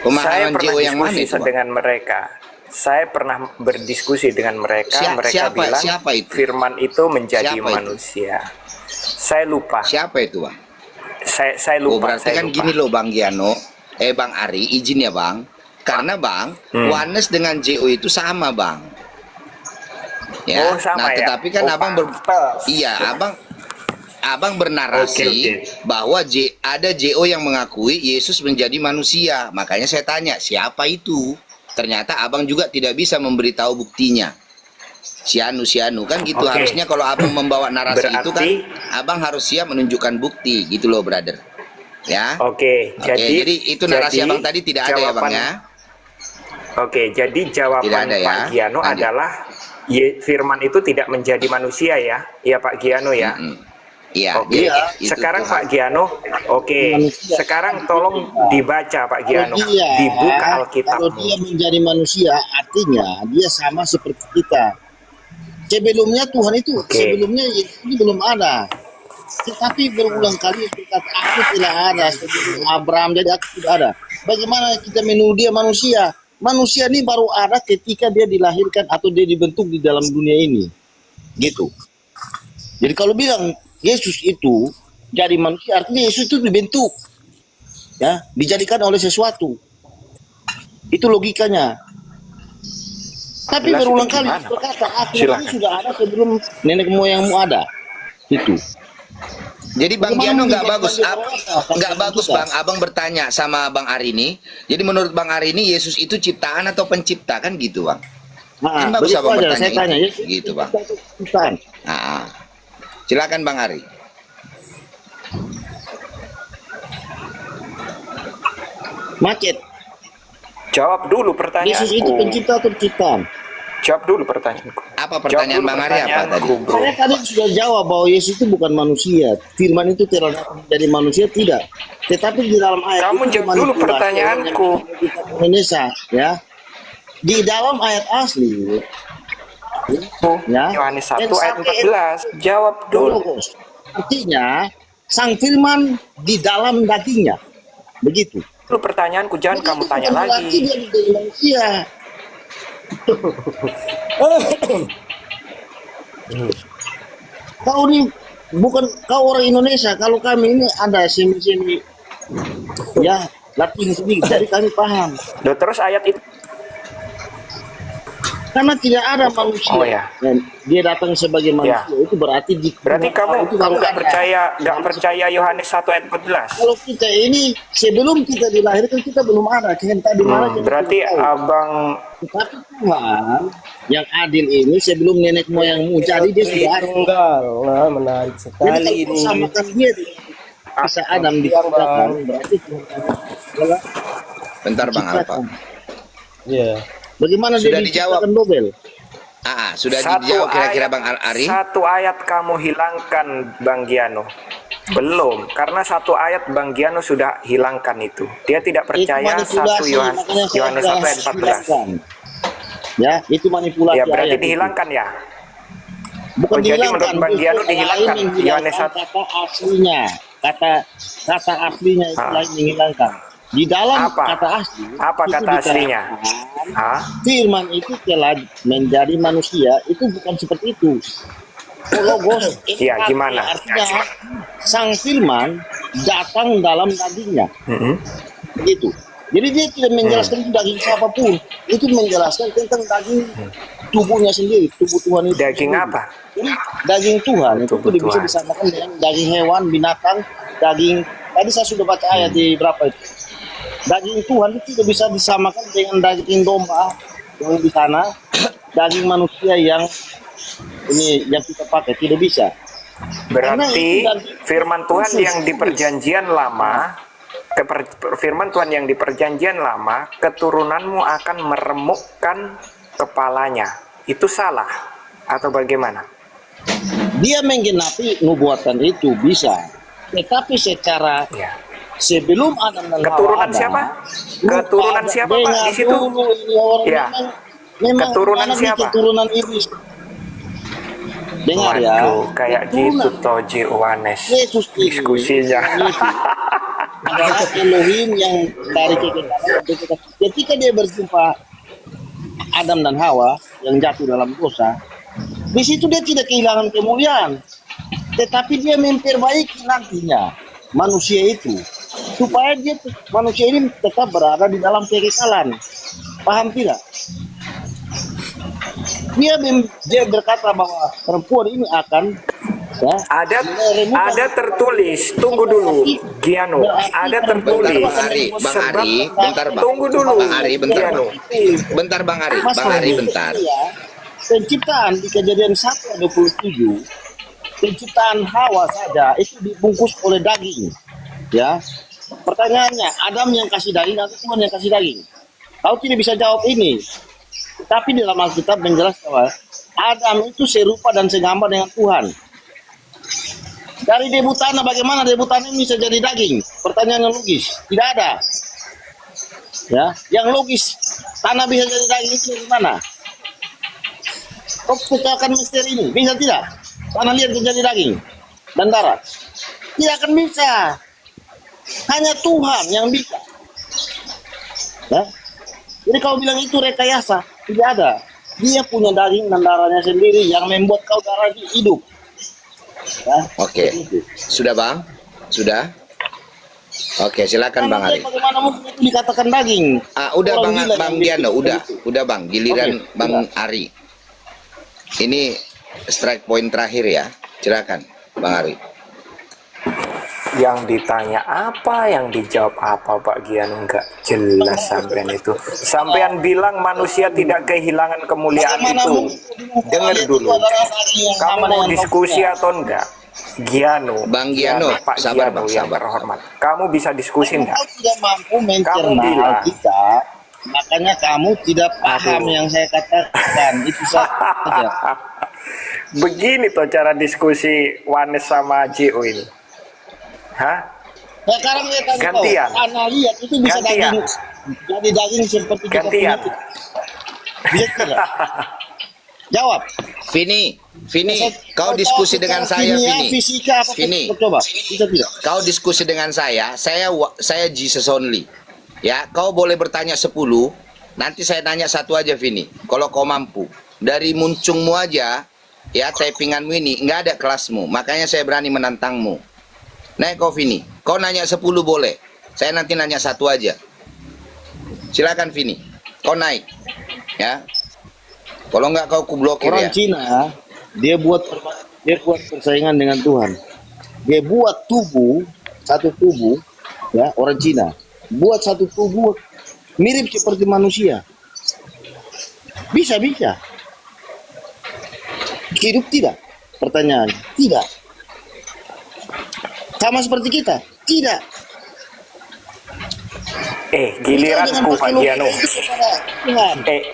Pemahaman JO yang mana itu, Bang? Dengan mereka. Saya pernah berdiskusi dengan mereka. Mereka bilang siapa itu? firman itu menjadi manusia. Saya lupa. Siapa itu, Bang? Saya lupa. Oh, berarti kan gini loh Bang Giano, Bang Ari, izin ya Bang. Karena Bang, Wanes dengan JO itu sama Bang. Ya, sama ya? Tetapi kan Abang Abang bernarasi bahwa ada JO yang mengakui Yesus menjadi manusia. Makanya saya tanya, siapa itu? Ternyata Abang juga tidak bisa memberitahu buktinya. Sianu kan gitu. Harusnya kalau Abang membawa narasi itu kan Abang harus siap menunjukkan bukti gitu loh, brother. Ya. Jadi itu narasi Abang tadi tidak ada ya Bang ya. Jadi jawaban Pak Giano adalah firman itu tidak menjadi manusia ya. Iya Pak Giano ya. Iya. Sekarang Pak Giano, sekarang tolong dibaca Pak Giano, dibuka Alkitab. Kalau dia menjadi manusia, artinya dia sama seperti kita. Sebelumnya Tuhan itu, sebelumnya ini belum ada. Tetapi berulang kali berkata, aku tidak ada sebelum Abraham, jadi aku tidak ada. Bagaimana kita menuduh dia manusia? Manusia ini baru ada ketika dia dilahirkan atau dia dibentuk di dalam dunia ini. Gitu. Jadi kalau bilang Yesus itu jadi manusia, artinya Yesus itu dibentuk. Ya, dijadikan oleh sesuatu. Itu logikanya. Tapi berulang kali berkata, aku ini sudah ada sebelum nenek moyangmu ada. Itu. Jadi Bang Giano nggak bagus Bang. Abang bertanya sama Bang Ari ini. Jadi menurut Bang Ari ini Yesus itu ciptaan atau pencipta kan gitu Bang? Kan bagus Abang bertanya saya tanya, itu. Gitu Bang. Silakan Bang Ari. Macet. Jawab dulu pertanyaanku. Yesus itu pencipta atau ciptaan? Jawab dulu pertanyaanku. Apa pertanyaan Bang Ari apa tadi? Saya tadi sudah jawab bahwa Yesus itu bukan manusia. Firman itu tidak menjadi manusia, tidak. Tetapi di dalam ayat kamu itu jawab dulu pertanyaanku. Indonesia, ya. Di dalam ayat asli, ya. Yohanes 1 ayat 14. Jawab dulu. Artinya, sang firman di dalam dagingnya. Begitu. Itu pertanyaanku, jangan kamu tanya lagi. Dia menjadi manusia. Kau ini bukan kau orang Indonesia. Kalau kami ini ada semi-semi ya Latin sedikit, jadi kami paham. Loh, terus ayat itu Karena tidak ada manusia. Oh, ya. Dan dia datang sebagai manusia, itu berarti kamu nggak percaya Yohanes 1 ayat 14. Kalau kita ini sebelum kita dilahirkan kita belum ada. Kita di mana? Berarti abang. Tapi Tuhan yang adil ini sebelum nenek moyangmu jadi dia sudah ada. Nah, menarik sekali Jadi ini. kalau samakan dia dengan Isa Adam diciptakan, berarti Tuhan adalah Bentar Bang Alfa. Iya. bagaimana Sudah dia dijawab. diciptakan Nobel? Sudah dijawab kira-kira Bang Ari? Satu ayat kamu hilangkan Bang Giano. Belum, karena satu ayat Bang Giano sudah hilangkan itu. Dia tidak percaya satu Yohanes 1 ayat 14. Ya, itu manipulasi. Ya berarti ayat dihilangkan itu. ya. Bukan Oh, jadi dihilangkan. menurut Bang Giano dihilangkan Yohanes 1. Kata aslinya, kata aslinya itu lain menghilangkan. Di dalam kata asli. Apa itu kata aslinya? Firman itu telah menjadi manusia, itu bukan seperti itu. Logos Iya, gimana? Artinya sang firman datang dalam dagingnya. Begitu. Jadi dia tidak menjelaskan itu daging siapapun. Itu menjelaskan tentang daging tubuhnya sendiri, tubuh Tuhan itu. Daging sendiri. apa? Jadi, daging Tuhan itu Tubuh tidak bisa Tuhan. disamakan dengan daging hewan, binatang, daging. Tadi saya sudah baca ayat di berapa itu. Daging Tuhan itu tidak bisa disamakan dengan daging domba yang di sana, daging manusia yang ini yang kita pakai tidak bisa. Berarti firman Tuhan yang di perjanjian lama, firman Tuhan yang di perjanjian lama, keturunanmu akan meremukkan kepalanya. Itu salah atau bagaimana? Dia menggenapi nubuatan itu bisa, tetapi secara sebelum Adam dan Hawa Keturunan ada, siapa? Keturunan siapa Pak di situ? Ya. Memang Keturunan ada di siapa? Keturunan iblis. Dengar ya. Waduh, kayak gitu Toji Yohanes Yesus ini, diskusinya. adalah Elohim yang dari kekekalan. Ketika dia berjumpa Adam dan Hawa yang jatuh dalam dosa, di situ dia tidak kehilangan kemuliaan, tetapi dia memperbaiki nantinya manusia itu supaya manusia ini tetap berada di dalam kekekalan. Paham tidak? Dia berkata bahwa perempuan ini akan ada tertulis, tunggu dulu Giano, ada tertulis. Bang Ari, bentar Bang. Tunggu dulu Bang Ari, bentar. Giano. Bentar Bang Ari, bentar. Penciptaan di Kejadian 1:27, penciptaan Hawa saja itu dibungkus oleh daging. Ya. Pertanyaannya, Adam yang kasih daging atau Tuhan yang kasih daging? Kau tidak bisa jawab ini. Tapi di dalam Alkitab menjelaskan bahwa Adam itu serupa dan segambar dengan Tuhan. Dari debu tanah, bagaimana debu tanah ini bisa jadi daging? Pertanyaan yang logis. Tidak ada. Ya, yang logis, tanah bisa jadi daging itu dari mana? Kau pecahkan misteri ini, bisa tidak? Tanah liat bisa jadi daging dan darah. Tidak akan bisa. Hanya Tuhan yang bisa. Ya. Jadi kau bilang itu rekayasa, tidak ada. Dia punya daging dan darahnya sendiri yang membuat kau darah hidup. Ya. Oke. Sudah Bang? Sudah? Oke, silakan Bang Ari. Bagaimana mungkin itu dikatakan daging? Udah Orang gila Bang yang Giano, bikin udah Bang, giliran Bang Ari. Ini strike point terakhir ya. Silakan Bang Ari. Yang ditanya apa, yang dijawab apa Pak Giano, enggak jelas sampean itu. Sampean bilang manusia tidak kehilangan kemuliaan itu. Dengar dulu. Kamu mau diskusi atau enggak? Giano, Bang Giano, Pak sabar Giano Bang, yang sabar. terhormat. Kamu bisa diskusi enggak? Kau tidak mampu Kamu mencerna bilang. Alkitab, makanya kamu tidak paham yang saya katakan. Itu saja. Begini toh cara diskusi Wanes sama JO ini. Hah? Nah, sekarang lihat tadi Gantian. kau, Ana lihat itu bisa Gantian. daging, jadi daging seperti kita Gantian. punya. Bisa tidak? Jawab. Vini, kau diskusi dengan saya Vini. Fisika apa? Vini, Coba. Bisa tidak? kau diskusi dengan saya Jesus only. Ya, kau boleh bertanya 10, Nanti saya tanya satu aja, Vini. Kalau kau mampu, dari muncungmu aja, ya typinganmu ini, nggak ada kelasmu. Makanya saya berani menantangmu. Naik kau, Vini. Kau nanya 10 boleh. Saya nanti nanya satu aja. Silakan, Vini. Kau naik. Ya. Kalau nggak kau kublokir Orang ya. Cina, dia buat persaingan dengan Tuhan. Dia buat satu tubuh, ya, orang Cina. Buat satu tubuh mirip seperti manusia. Bisa. Hidup tidak? Pertanyaan. Tidak. Sama seperti kita? Tidak. Giliranku Pak Giano.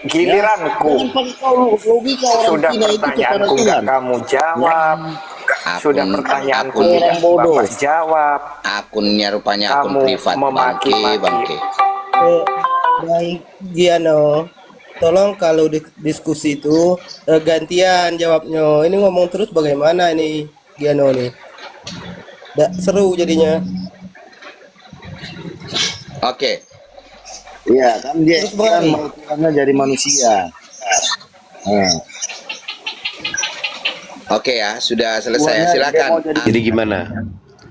Giliranku. Jangan pakai logika orang Sudah Cina itu kepada pertanyaanku Tuhan. nggak kamu jawab. Sudah pertanyaanku akun tidak bodoh. Bapak jawab. Akunnya rupanya akun Kamu privat. memaki-maki. Bangke. Baik, Giano. Tolong kalau diskusi itu gantian jawabnya. Ini ngomong terus bagaimana ini Giano nih? Nggak seru jadinya. Oke. Iya, kan dia Terus kan bagaimana? mau Tuhannya dari manusia. Nah, Oke ya, sudah selesai. Tuhannya dia Silakan. mau jadi- Jadi gimana?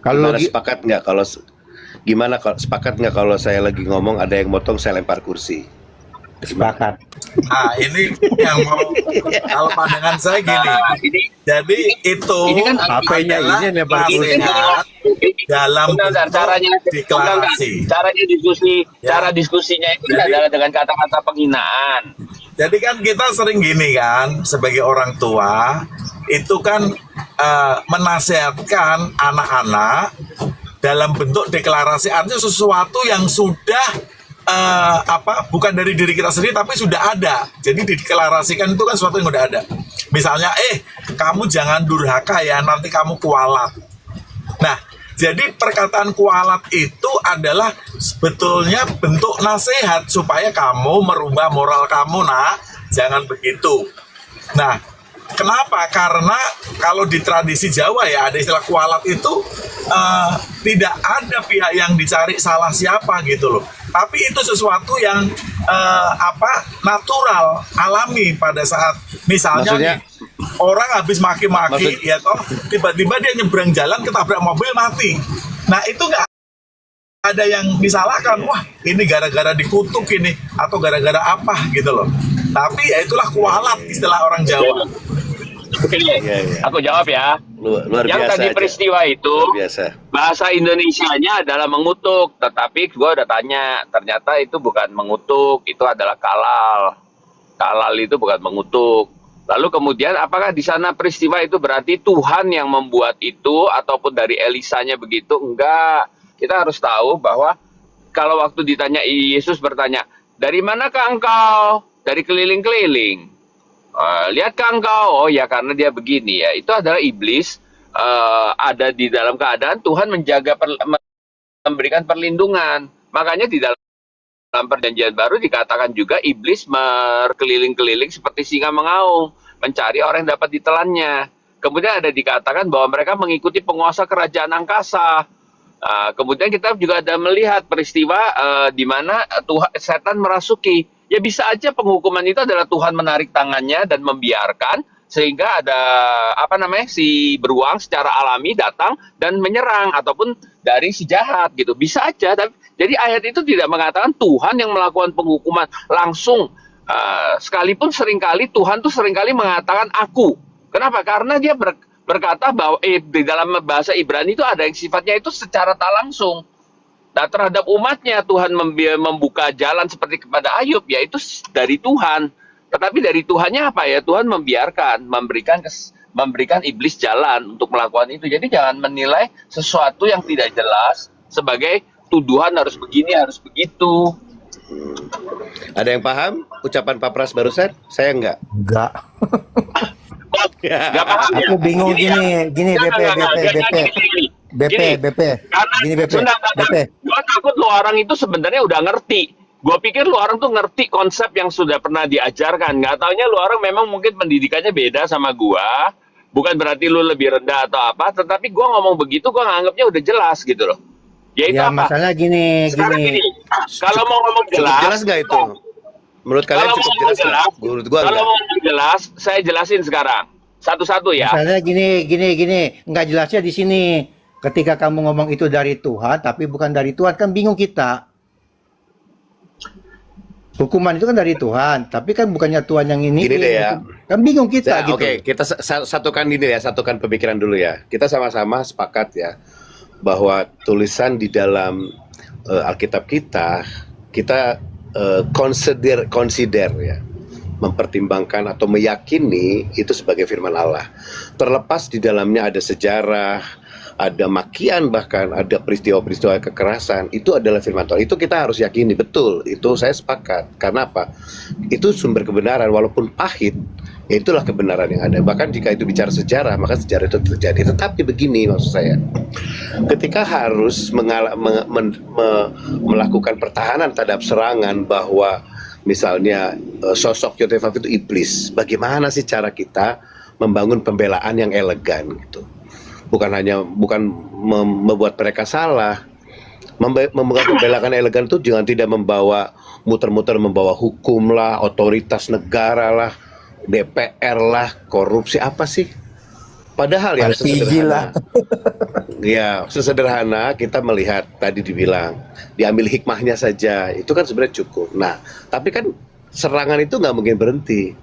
Gimana sepakat nggak kalau gimana kalau sepakat nggak kalau saya lagi ngomong ada yang motong saya lempar kursi? Sepakat. Nah, ini yang mau kalau pandangan saya gini. Jadi itu Ini kan HP-nya ini lempar kursi. dalam Benar, bentuk caranya deklarasi. caranya diskusi, Ya. cara diskusinya itu Jadi- adalah dengan kata-kata penghinaan. Jadi kan kita sering gini kan, sebagai orang tua, itu kan menasihatkan anak-anak dalam bentuk deklarasi, artinya sesuatu yang sudah bukan dari diri kita sendiri tapi sudah ada. Jadi dideklarasikan itu kan sesuatu yang sudah ada. Misalnya, kamu jangan durhaka ya, nanti kamu kualat. Nah, jadi perkataan kualat itu adalah sebetulnya bentuk nasihat supaya kamu merubah moral kamu, nak, jangan begitu. Nah, kenapa? Karena kalau di tradisi Jawa ya ada istilah kualat itu tidak ada pihak yang dicari salah siapa gitu loh. Tapi itu sesuatu yang natural, alami pada saat misalnya Maksudnya- nih, orang habis maki-maki ya toh tiba-tiba dia nyebrang jalan ketabrak mobil mati. Nah, itu nggak ada yang disalahkan. Wah, ini gara-gara dikutuk ini atau gara-gara apa gitu loh. Tapi ya itulah kualat istilah orang Jawa. Oke, Iya. aku jawab ya. Luar Yang biasa tadi aja. peristiwa itu Luar biasa. bahasa Indonesianya adalah mengutuk, tetapi gue udah tanya, ternyata itu bukan mengutuk, itu adalah kalal. Kalal itu bukan mengutuk. Lalu kemudian apakah di sana peristiwa itu berarti Tuhan yang membuat itu ataupun dari Elisanya begitu? Enggak. Kita harus tahu bahwa kalau waktu ditanya Yesus bertanya, "Dari manakah engkau?" "Dari keliling-keliling." "Lihatkah engkau?" "Oh ya, karena dia begini ya." Itu adalah iblis ada di dalam keadaan Tuhan memberikan perlindungan. Makanya di dalam perjanjian baru dikatakan juga iblis berkeliling-keliling seperti singa mengaum, mencari orang yang dapat ditelannya. Kemudian ada dikatakan bahwa mereka mengikuti penguasa kerajaan angkasa. Kemudian kita juga ada melihat peristiwa di mana setan merasuki. Ya bisa aja penghukuman itu adalah Tuhan menarik tangannya dan membiarkan sehingga ada si beruang secara alami datang dan menyerang ataupun dari si jahat gitu. Bisa aja, tapi jadi ayat itu tidak mengatakan Tuhan yang melakukan penghukuman langsung. Sekalipun seringkali Tuhan tuh seringkali mengatakan aku. Kenapa? Karena dia berkata bahwa di dalam bahasa Ibrani itu ada yang sifatnya itu secara tak langsung. Nah, terhadap umatnya Tuhan membuka jalan seperti kepada Ayub, yaitu dari Tuhan. Tetapi dari Tuhannya apa ya? Tuhan membiarkan, memberikan iblis jalan untuk melakukan itu. Jadi jangan menilai sesuatu yang tidak jelas sebagai tuduhan harus begini, harus begitu. Ada yang paham ucapan Pak Pras barusan? Saya enggak. Enggak. Gak paham ya? Aku bingung gini BP. Gini BP. Gue takut lu orang itu sebenarnya udah ngerti. Gue pikir lu orang tuh ngerti konsep yang sudah pernah diajarkan. Nggak taunya lu orang memang mungkin pendidikannya beda sama gua. Bukan berarti lu lebih rendah atau apa. Tetapi gua ngomong begitu, gua nganggapnya udah jelas gitu loh. Yaitu Ya apa? masalah gini. Sekarang gini. Kalau mau ngomong Cukup jelas jelas nggak itu? menurut kalian Kalau cukup mau jelas nggak? jelas, Menurut gua kalau enggak. mau jelas, saya jelasin sekarang satu-satu ya. Misalnya gini, nggak jelasnya di sini. Ketika kamu ngomong itu dari Tuhan, tapi bukan dari Tuhan, kan bingung kita. Hukuman itu kan dari Tuhan, tapi kan bukannya Tuhan yang ini. Gini deh ya. Kan bingung kita gitu. Oke, kita satukan ini ya, satukan pemikiran dulu ya. Kita sama-sama sepakat ya bahwa tulisan di dalam Alkitab kita consider ya, mempertimbangkan atau meyakini itu sebagai firman Allah. Terlepas di dalamnya ada sejarah, ada makian, bahkan ada peristiwa-peristiwa kekerasan, itu adalah firman Tuhan. Itu kita harus yakini, betul. Itu saya sepakat. Karena apa? Itu sumber kebenaran, walaupun pahit, ya itulah kebenaran yang ada. Bahkan jika itu bicara sejarah, maka sejarah itu terjadi. Tetapi begini maksud saya, ketika harus melakukan pertahanan terhadap serangan bahwa misalnya sosok Yotefaf itu iblis, bagaimana sih cara kita membangun pembelaan yang elegan gitu? Bukan membuat mereka salah. Membuat pembelaan elegan itu jangan tidak membawa muter-muter membawa hukum lah, otoritas negara lah, DPR lah, korupsi apa sih? Padahal yang sesederhana, ya sesederhana kita melihat tadi dibilang diambil hikmahnya saja, itu kan sebenarnya cukup. Nah, tapi kan serangan itu nggak mungkin berhenti.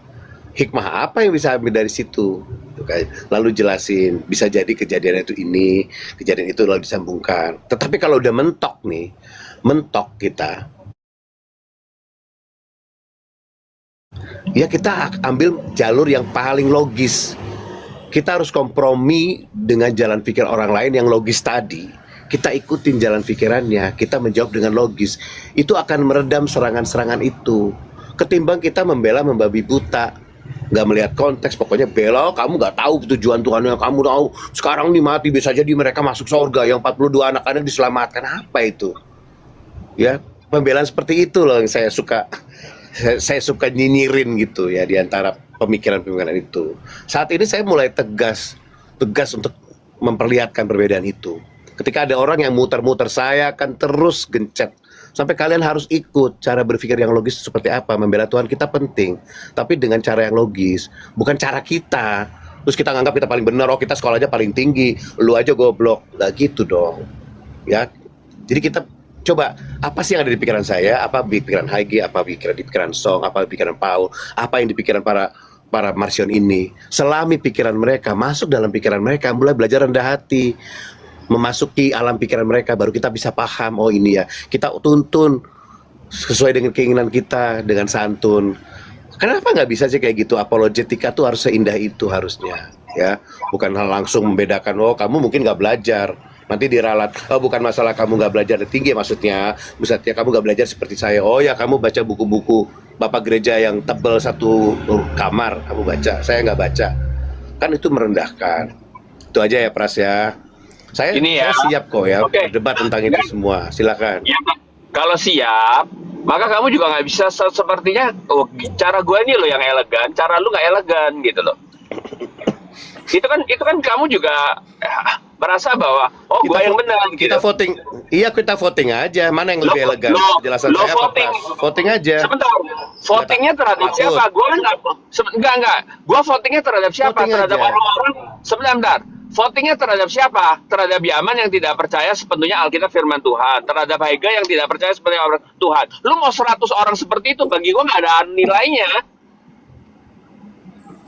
Hikmah apa yang bisa ambil dari situ? Lalu jelasin, bisa jadi kejadian itu ini, kejadian itu lalu disambungkan. Tetapi kalau udah mentok kita, ya kita ambil jalur yang paling logis. Kita harus kompromi dengan jalan pikir orang lain yang logis tadi. Kita ikutin jalan pikirannya, kita menjawab dengan logis. Itu akan meredam serangan-serangan itu. Ketimbang kita membela membabi buta, nggak melihat konteks, pokoknya bela, kamu nggak tahu tujuan Tuhan yang kamu tahu. Sekarang nih mati, bisa jadi mereka masuk surga, yang 42 anak-anak diselamatkan. Apa itu? Ya, pembelaan seperti itu loh yang saya suka. Saya suka nyinyirin gitu ya di antara pemikiran-pemikiran itu. Saat ini saya mulai tegas untuk memperlihatkan perbedaan itu. Ketika ada orang yang muter-muter, saya akan terus gencet sampai kalian harus ikut cara berpikir yang logis seperti apa. Membela Tuhan kita penting, tapi dengan cara yang logis, bukan cara kita. Terus kita nganggap kita paling benar, oh kita sekolahnya paling tinggi, lu aja goblok. Nggak gitu dong. Ya. Jadi kita coba, apa sih yang ada di pikiran saya, apa di pikiran Haigi, apa di pikiran Song, apa di pikiran Paul, apa yang di pikiran para Marsion ini. Selami pikiran mereka, masuk dalam pikiran mereka, mulai belajar rendah hati, memasuki alam pikiran mereka, baru kita bisa paham, oh ini ya, kita tuntun sesuai dengan keinginan kita, dengan santun. Kenapa nggak bisa sih kayak gitu? Apologetika tuh harus seindah itu harusnya, ya. Bukan hal langsung membedakan, oh kamu mungkin nggak belajar, nanti diralat, oh bukan masalah kamu nggak belajar tinggi, maksudnya kamu nggak belajar seperti saya. Oh ya, kamu baca buku-buku bapak gereja yang tebal satu kamar, kamu baca, saya nggak baca. Kan itu merendahkan. Itu aja ya Pras ya. Saya siap kok ya berdebat tentang itu semua, silakan. Ya, kalau siap, maka kamu juga nggak bisa sepertinya, oh cara gue ini loh yang elegan, cara lu nggak elegan gitu loh. Itu kan kamu juga merasa bahwa gue yang benar. Kita gitu. voting, kita voting aja. Mana yang lebih elegan? Penjelasan saya voting, apa? Voting aja. Sebentar, votingnya terhadap siapa? Gue enggak. Gue votingnya terhadap siapa? Voting terhadap aja. orang-orang. Sebentar. Votingnya terhadap siapa? Terhadap Yaman yang tidak percaya sepenuhnya Alkitab firman Tuhan. Terhadap Haega yang tidak percaya sepenuhnya firman Tuhan. Lu mau 100 orang seperti itu, bagi gue nggak ada nilainya.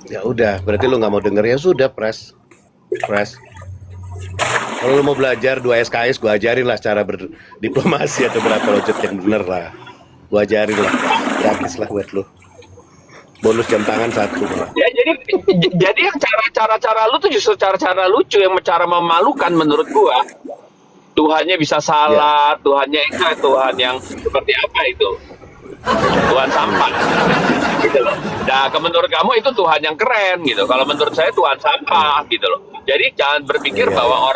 Ya udah, berarti lu nggak mau denger, ya sudah, Pras. Kalau lu mau belajar 2 SKS, gua ajarin lah cara berdiplomasi atau berapologet yang bener lah. Gua ajarin lah, gratis lah buat lu. Bonus jam tangan 1. Ya jadi yang cara lu tuh justru cara-cara lucu yang cara memalukan menurut gua. Tuhannya bisa salah, Tuhannya enggak, Tuhan yang seperti apa itu? Tuhan sampah gitu loh. Nah, menurut kamu itu Tuhan yang keren gitu. Kalau menurut saya Tuhan sampah gitu loh. Jadi jangan berpikir bahwa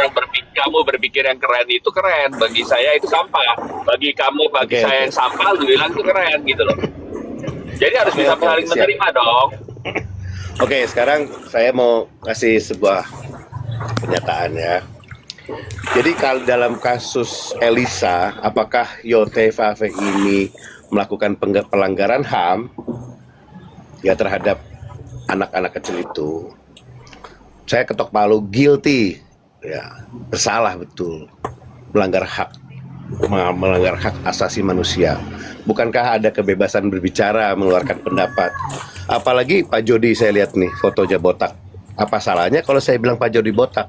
kamu berpikir yang keren itu keren. Bagi saya itu sampah. Bagi saya yang sampah, lu bilang itu keren gitu loh. Jadi harus bisa saling menerima dong. Oke, sekarang saya mau kasih sebuah pernyataan ya. Jadi kalau dalam kasus Elisa, apakah Yotefaf ini melakukan pelanggaran HAM ya terhadap anak-anak kecil itu, saya ketok palu, guilty, ya bersalah betul, melanggar hak asasi manusia. Bukankah ada kebebasan berbicara, mengeluarkan pendapat? Apalagi Pak Jody, saya lihat nih fotonya botak. Apa salahnya kalau saya bilang Pak Jody botak?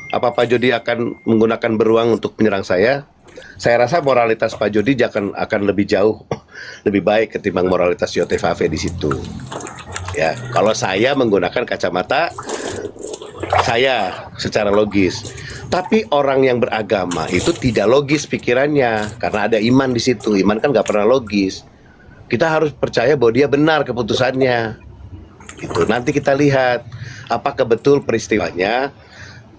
Apa Pak Jody akan menggunakan beruang untuk menyerang saya? Saya rasa moralitas Pak Jody akan lebih jauh, lebih baik ketimbang moralitas Yotevave di situ. Ya, kalau saya menggunakan kacamata saya secara logis. Tapi orang yang beragama itu tidak logis pikirannya karena ada iman di situ. Iman kan nggak pernah logis. Kita harus percaya bahwa dia benar keputusannya. Itu nanti kita lihat apakah betul peristiwanya.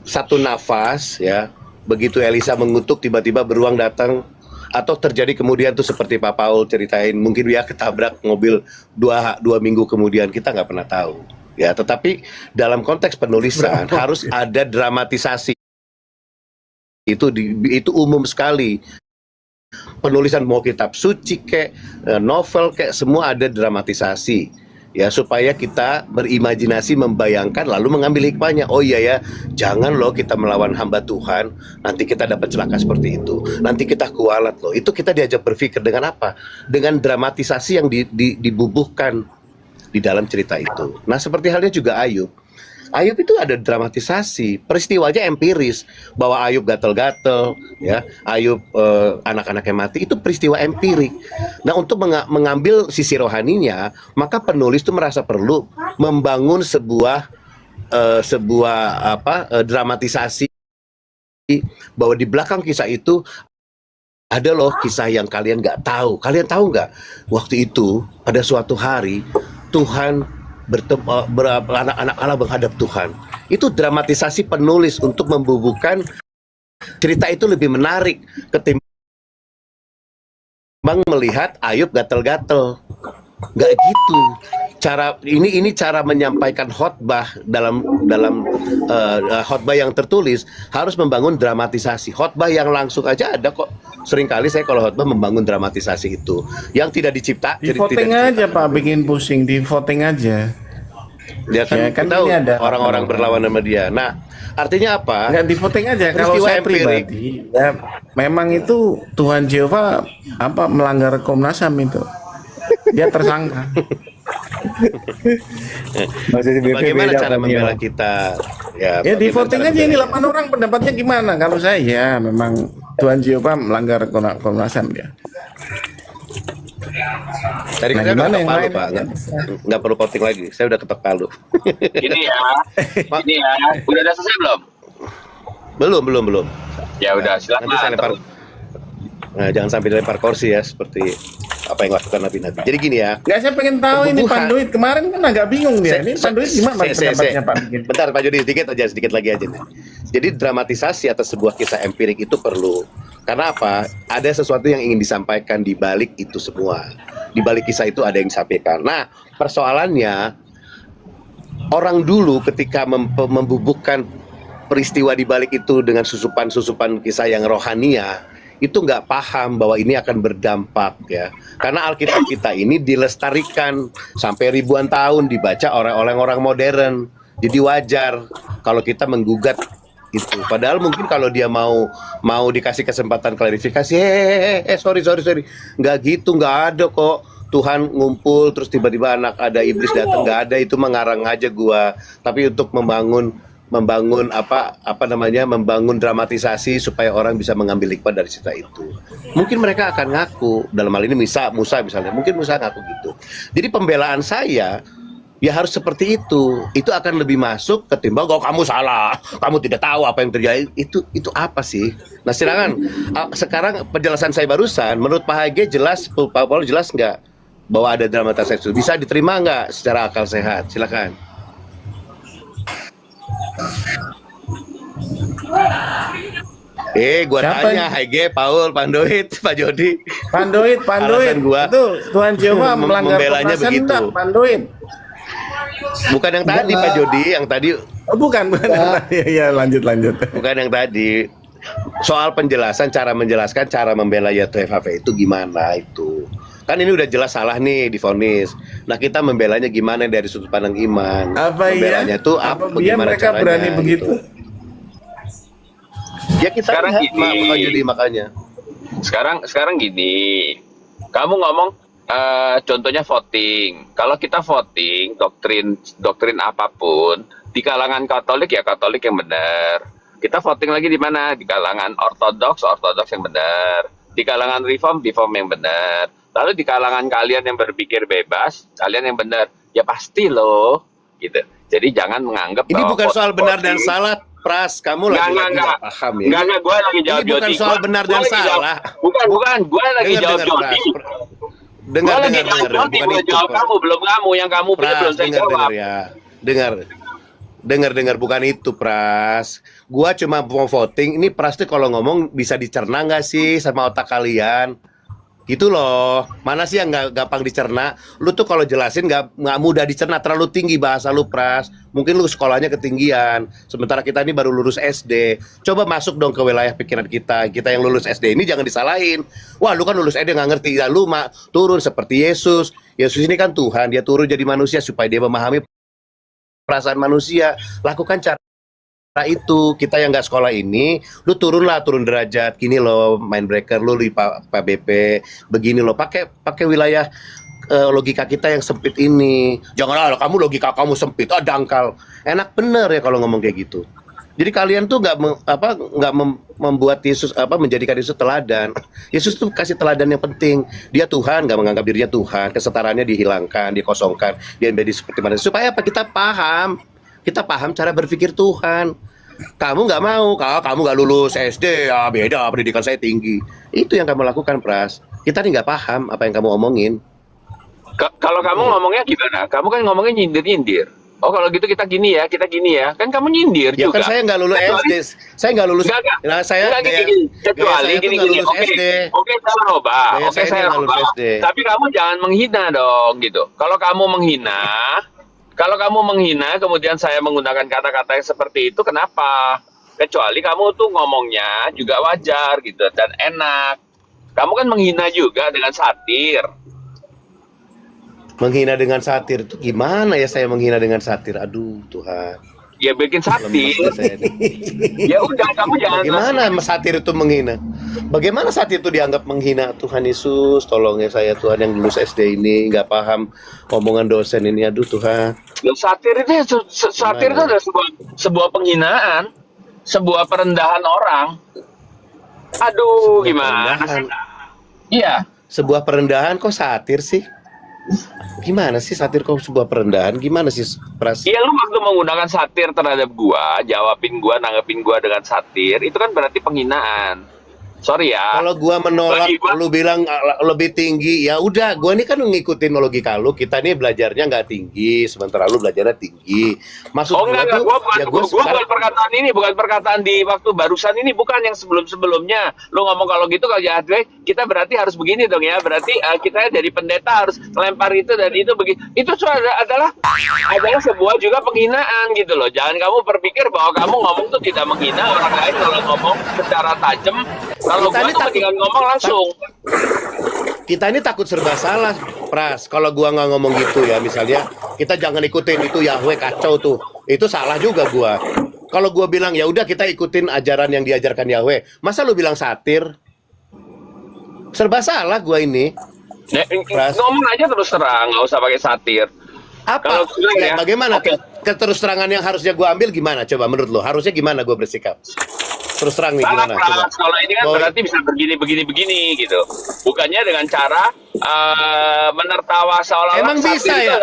Satu nafas ya, begitu Elisa mengutuk tiba-tiba beruang datang, atau terjadi kemudian tuh seperti Pak Paul ceritain, mungkin dia ketabrak mobil dua minggu kemudian, kita nggak pernah tahu ya. Tetapi dalam konteks penulisan harus ada dramatisasi, itu umum sekali. Penulisan mau kitab suci kek novel kek, semua ada dramatisasi ya, supaya kita berimajinasi, membayangkan, lalu mengambil hikmahnya. Oh iya ya, jangan loh kita melawan hamba Tuhan, nanti kita dapat celaka seperti itu, nanti kita kualat loh. Itu kita diajak berpikir dengan apa? Dengan dramatisasi yang dibubuhkan di dalam cerita itu. Nah seperti halnya juga Ayub. Ayub itu ada dramatisasi, peristiwanya empiris, bahwa Ayub gatel-gatel, ya, Ayub anak-anaknya mati, itu peristiwa empirik. Nah untuk mengambil sisi rohaninya, maka penulis itu merasa perlu membangun sebuah dramatisasi, bahwa di belakang kisah itu ada loh kisah yang kalian nggak tahu. Kalian tahu nggak? Waktu itu pada suatu hari Tuhan anak-anak Allah menghadap Tuhan. Itu dramatisasi penulis untuk membubuhkan cerita itu lebih menarik ketimbang melihat Ayub gatel-gatel. Nggak gitu. Ini cara menyampaikan khotbah dalam khotbah yang tertulis harus membangun dramatisasi. Khotbah yang langsung aja ada kok. Seringkali saya kalau khotbah membangun dramatisasi itu yang tidak dicipta. Di voting aja Pak, bikin pusing, di voting aja. Dia kan, kan tahu ini ada orang-orang berlawan sama dia. Nah, artinya apa? Nggak di voting aja. Kalau saya empirik. pribadi, ya, memang itu Tuhan Jehovah melanggar Komnas HAM itu. Dia tersangka. Bagaimana cara membela kita? Ya di voting aja, ini 8 orang pendapatnya gimana? Kalau saya ya memang Tuhan Jehovah melanggar Komnas HAM ya. Tadi saya udah ketok palu Pak, nggak perlu voting lagi. Saya udah ketok palu. Ini ya, udah ada selesai belum? Belum. Ya udah, silakan. Nanti saya lempar. Nah, jangan sampai dilempar kursi ya, seperti apa yang lakukan nabi-nabi. Jadi gini ya. Nggak, saya pengen tahu ini Panduit kemarin kan agak bingung dia. Ini Panduit gimana pendapatnya Pak? Bentar Pak Jody, sedikit lagi aja. Jadi dramatisasi atas sebuah kisah empirik itu perlu. Karena apa? Ada sesuatu yang ingin disampaikan di balik itu semua. Di balik kisah itu ada yang disampaikan. Nah, persoalannya orang dulu ketika membubuhkan peristiwa di balik itu dengan susupan-susupan kisah yang rohania, itu nggak paham bahwa ini akan berdampak ya. Karena Alkitab kita ini dilestarikan sampai ribuan tahun, dibaca oleh orang modern. Jadi wajar kalau kita menggugat itu. Padahal mungkin kalau dia mau dikasih kesempatan klarifikasi, sorry, nggak gitu, nggak ada kok. Tuhan ngumpul terus tiba-tiba ada iblis datang, nggak ada, itu mengarang aja gua. Tapi untuk membangun membangun dramatisasi supaya orang bisa mengambil hikmah dari cerita itu. Mungkin mereka akan ngaku, dalam hal ini Musa misalnya, mungkin Musa ngaku gitu. Jadi pembelaan saya ya harus seperti itu. Itu akan lebih masuk ketimbang kamu salah, kamu tidak tahu apa yang terjadi. Itu apa sih? Nah, sekarang penjelasan saya barusan menurut Pak HG jelas, Pak Paul jelas nggak bahwa ada dramatisasi itu? Bisa diterima nggak secara akal sehat? Silakan. Gua tanya HG, Paul, Panduit, Pak Jody. Panduit. Itu Tuhan Jehovah melanggar Komnas HAM enggak, Panduit? Bukan yang tadi Pak Jody, yang tadi. Bukan yang tadi. Ya, lanjut. Bukan yang tadi. Soal penjelasan, cara menjelaskan, cara membela Yotevave itu gimana itu. Kan ini udah jelas salah nih divonis. Nah kita membelanya gimana dari sudut pandang iman? Apa Membelanya iya? tuh Apa bagaimana mereka caranya, berani gitu. begitu? Ya kita Sekarang lihat gini. jadi makanya. Sekarang gini, kamu ngomong contohnya voting. Kalau kita voting doktrin apapun di kalangan Katolik ya Katolik yang benar. Kita voting lagi di mana? Di kalangan Ortodoks yang benar. Di kalangan Reform yang benar. Lalu di kalangan kalian yang berpikir bebas, kalian yang benar. Ya pasti loh, gitu. Jadi jangan menganggap Ini bahwa bukan soal benar dan voting- salah, Pras. Kamu lagi nggak paham ya. Enggak, gue lagi jawab Ini bukan Jody. soal benar dan salah. Bukan, gue lagi jawab Jody. Dengar, Gua lagi jawab Jody, bukan bukan itu. jawab kamu, belum kamu. Yang kamu punya belum saya dengar jawab. ya. Dengar bukan itu, Pras. Gua cuma mau voting. Ini Pras tuh kalau ngomong bisa dicerna nggak sih sama otak kalian? Gitu loh. Mana sih yang nggak gampang dicerna? Lu tuh kalau jelasin nggak mudah dicerna, terlalu tinggi bahasa lu, Pras. Mungkin lu sekolahnya ketinggian. Sementara kita ini baru lulus SD. Coba masuk dong ke wilayah pikiran kita. Kita yang lulus SD ini jangan disalahin. Wah, lu kan lulus SD nggak ngerti. Ya, lu turun seperti Yesus. Yesus ini kan Tuhan. Dia turun jadi manusia supaya dia memahami perasaan manusia. Lakukan cara itu. Kita yang nggak sekolah ini, lu turun derajat. Gini loh, main breaker lu di PBP, begini loh. Pakai wilayah logika kita yang sempit ini. Jangan kamu logika kamu sempit, dangkal. Enak bener ya kalau ngomong kayak gitu. Jadi kalian tuh nggak membuat Yesus menjadikan Yesus teladan. Yesus tuh kasih teladan yang penting. Dia Tuhan, nggak menganggap dirinya Tuhan. Kesetaraannya dihilangkan, dikosongkan, dia menjadi seperti manusia. Supaya apa? Kita paham cara berpikir Tuhan. Kamu nggak mau, kamu nggak lulus SD, ya beda, pendidikan saya tinggi. Itu yang kamu lakukan, Pras. Kita nih nggak paham apa yang kamu omongin. Kalau kamu ngomongnya gimana? Kamu kan ngomongnya nyindir-nyindir. Oh kalau gitu kita gini ya. Kan kamu nyindir Ya juga. kan saya nggak lulus SD, saya nggak lulus. Enggak. Nah saya Gini. Kecuali saya tuh nggak gini. lulus SD. Oke, saya roba. Gaya Oke, saya nggak lulus roba. SD. Tapi kamu jangan menghina dong, gitu. Kalau kamu menghina, kemudian saya menggunakan kata-kata yang seperti itu, kenapa? Kecuali kamu tuh ngomongnya juga wajar, gitu, dan enak. Kamu kan menghina juga dengan satir. Menghina dengan satir itu gimana ya saya menghina dengan satir? Aduh Tuhan. Ya bikin satir. Lemes saya nih. Ya udah, kamu jangan. Bagaimana satir itu menghina? Bagaimana satir itu dianggap menghina? Tuhan Yesus, tolong ya saya Tuhan yang lulus SD ini nggak paham omongan dosen ini. Aduh Tuhan. Ya, satir itu adalah sebuah penghinaan, sebuah perendahan orang. Aduh, gimana? Perendahan. Iya. Sebuah perendahan kok satir sih? Gimana sih satir kok sebuah perendahan? Gimana sih Pras? Iya, lu waktu menggunakan satir terhadap gua, nanggepin gua dengan satir, itu kan berarti penghinaan. Sorry ya. Kalau gua menolak, lu bilang lebih tinggi, ya udah. Gua ini kan ngikutin logika lu. Kita nih belajarnya nggak tinggi, sementara lu belajarnya tinggi. Maksud enggak, gua gua bukan perkataan ini, bukan perkataan di waktu barusan ini, bukan yang sebelum-sebelumnya. Lu ngomong kalau gitu, kalau ya kita berarti harus begini dong ya. Berarti kita dari pendeta harus lempar itu dan itu begini. Itu adalah sebuah juga penghinaan gitu loh. Jangan kamu berpikir bahwa kamu ngomong tuh tidak menghina orang lain kalau ngomong secara tajam. Kalau gua tuh mendingan ngomong langsung. Kita ini takut serba salah, Pras. Kalau gua nggak ngomong gitu ya, misalnya kita jangan ikutin itu Yahweh kacau tuh. Itu salah juga gua. Kalau gua bilang ya udah kita ikutin ajaran yang diajarkan Yahweh. Masa lu bilang satir? Serba salah gua ini. Pras. Ngomong aja terus terang, nggak usah pakai satir. Apa? Ya, bagaimana keterus terangan yang harusnya gua ambil gimana? Coba menurut lo harusnya gimana gua bersikap? Terus terang nih Salah, gimana? Coba. kalau ini kan berarti bisa begini gitu. Bukannya dengan cara menertawa seolah-olah Emang bisa satir ya?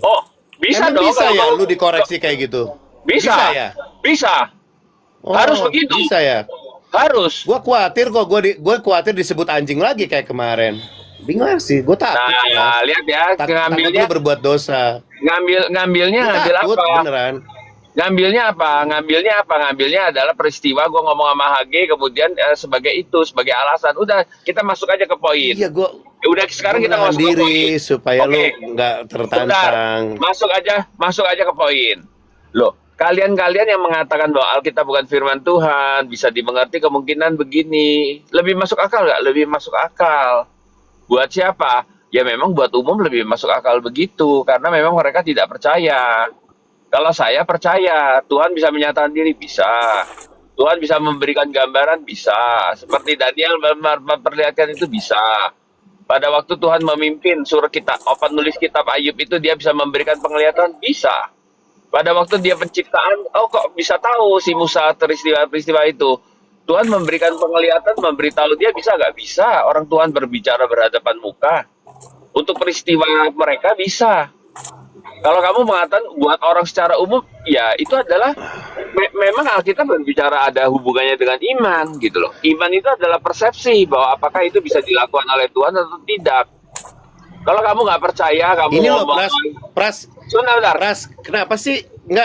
Oh, bisa Emang dong. bisa kalau ya mau- lu dikoreksi kayak gitu? Bisa ya? Bisa. Oh, Harus begitu. Bisa ya? Harus. Gua khawatir kok, gua khawatir disebut anjing lagi kayak kemarin. Bingung sih, gua takut. Nah, lihat ya, takut ngambilnya lu berbuat dosa. ngambil Takut, apa? beneran. Ngambilnya apa? Ngambilnya adalah peristiwa gue ngomong sama HG kemudian sebagai alasan. Udah, kita masuk aja ke poin. Iya, gua Udah sekarang kita menahan masuk ke diri poin. supaya Oke. lu nggak tertantang. Bentar. Masuk aja ke poin. Loh, kalian yang mengatakan bahwa Alkitab bukan firman Tuhan, bisa dimengerti kemungkinan begini. Lebih masuk akal nggak? Lebih masuk akal. Buat siapa? Ya memang buat umum lebih masuk akal begitu, karena memang mereka tidak percaya. Kalau saya percaya, Tuhan bisa menyatakan diri, bisa. Tuhan bisa memberikan gambaran, bisa. Seperti Daniel memperlihatkan itu, bisa. Pada waktu Tuhan memimpin suruh kita, penulis kitab Ayub itu, dia bisa memberikan penglihatan, bisa. Pada waktu dia penciptaan, oh kok bisa tahu si Musa peristiwa-peristiwa itu. Tuhan memberikan penglihatan, memberitahu dia, bisa nggak? Bisa. Orang Tuhan berbicara berhadapan muka. Untuk peristiwa mereka bisa. Kalau kamu mengatakan buat orang secara umum, ya itu adalah memang Alkitab berbicara ada hubungannya dengan iman gitu loh. Iman itu adalah persepsi bahwa apakah itu bisa dilakukan oleh Tuhan atau tidak. Kalau kamu nggak percaya, kamu Ini loh, ngomong, sebentar.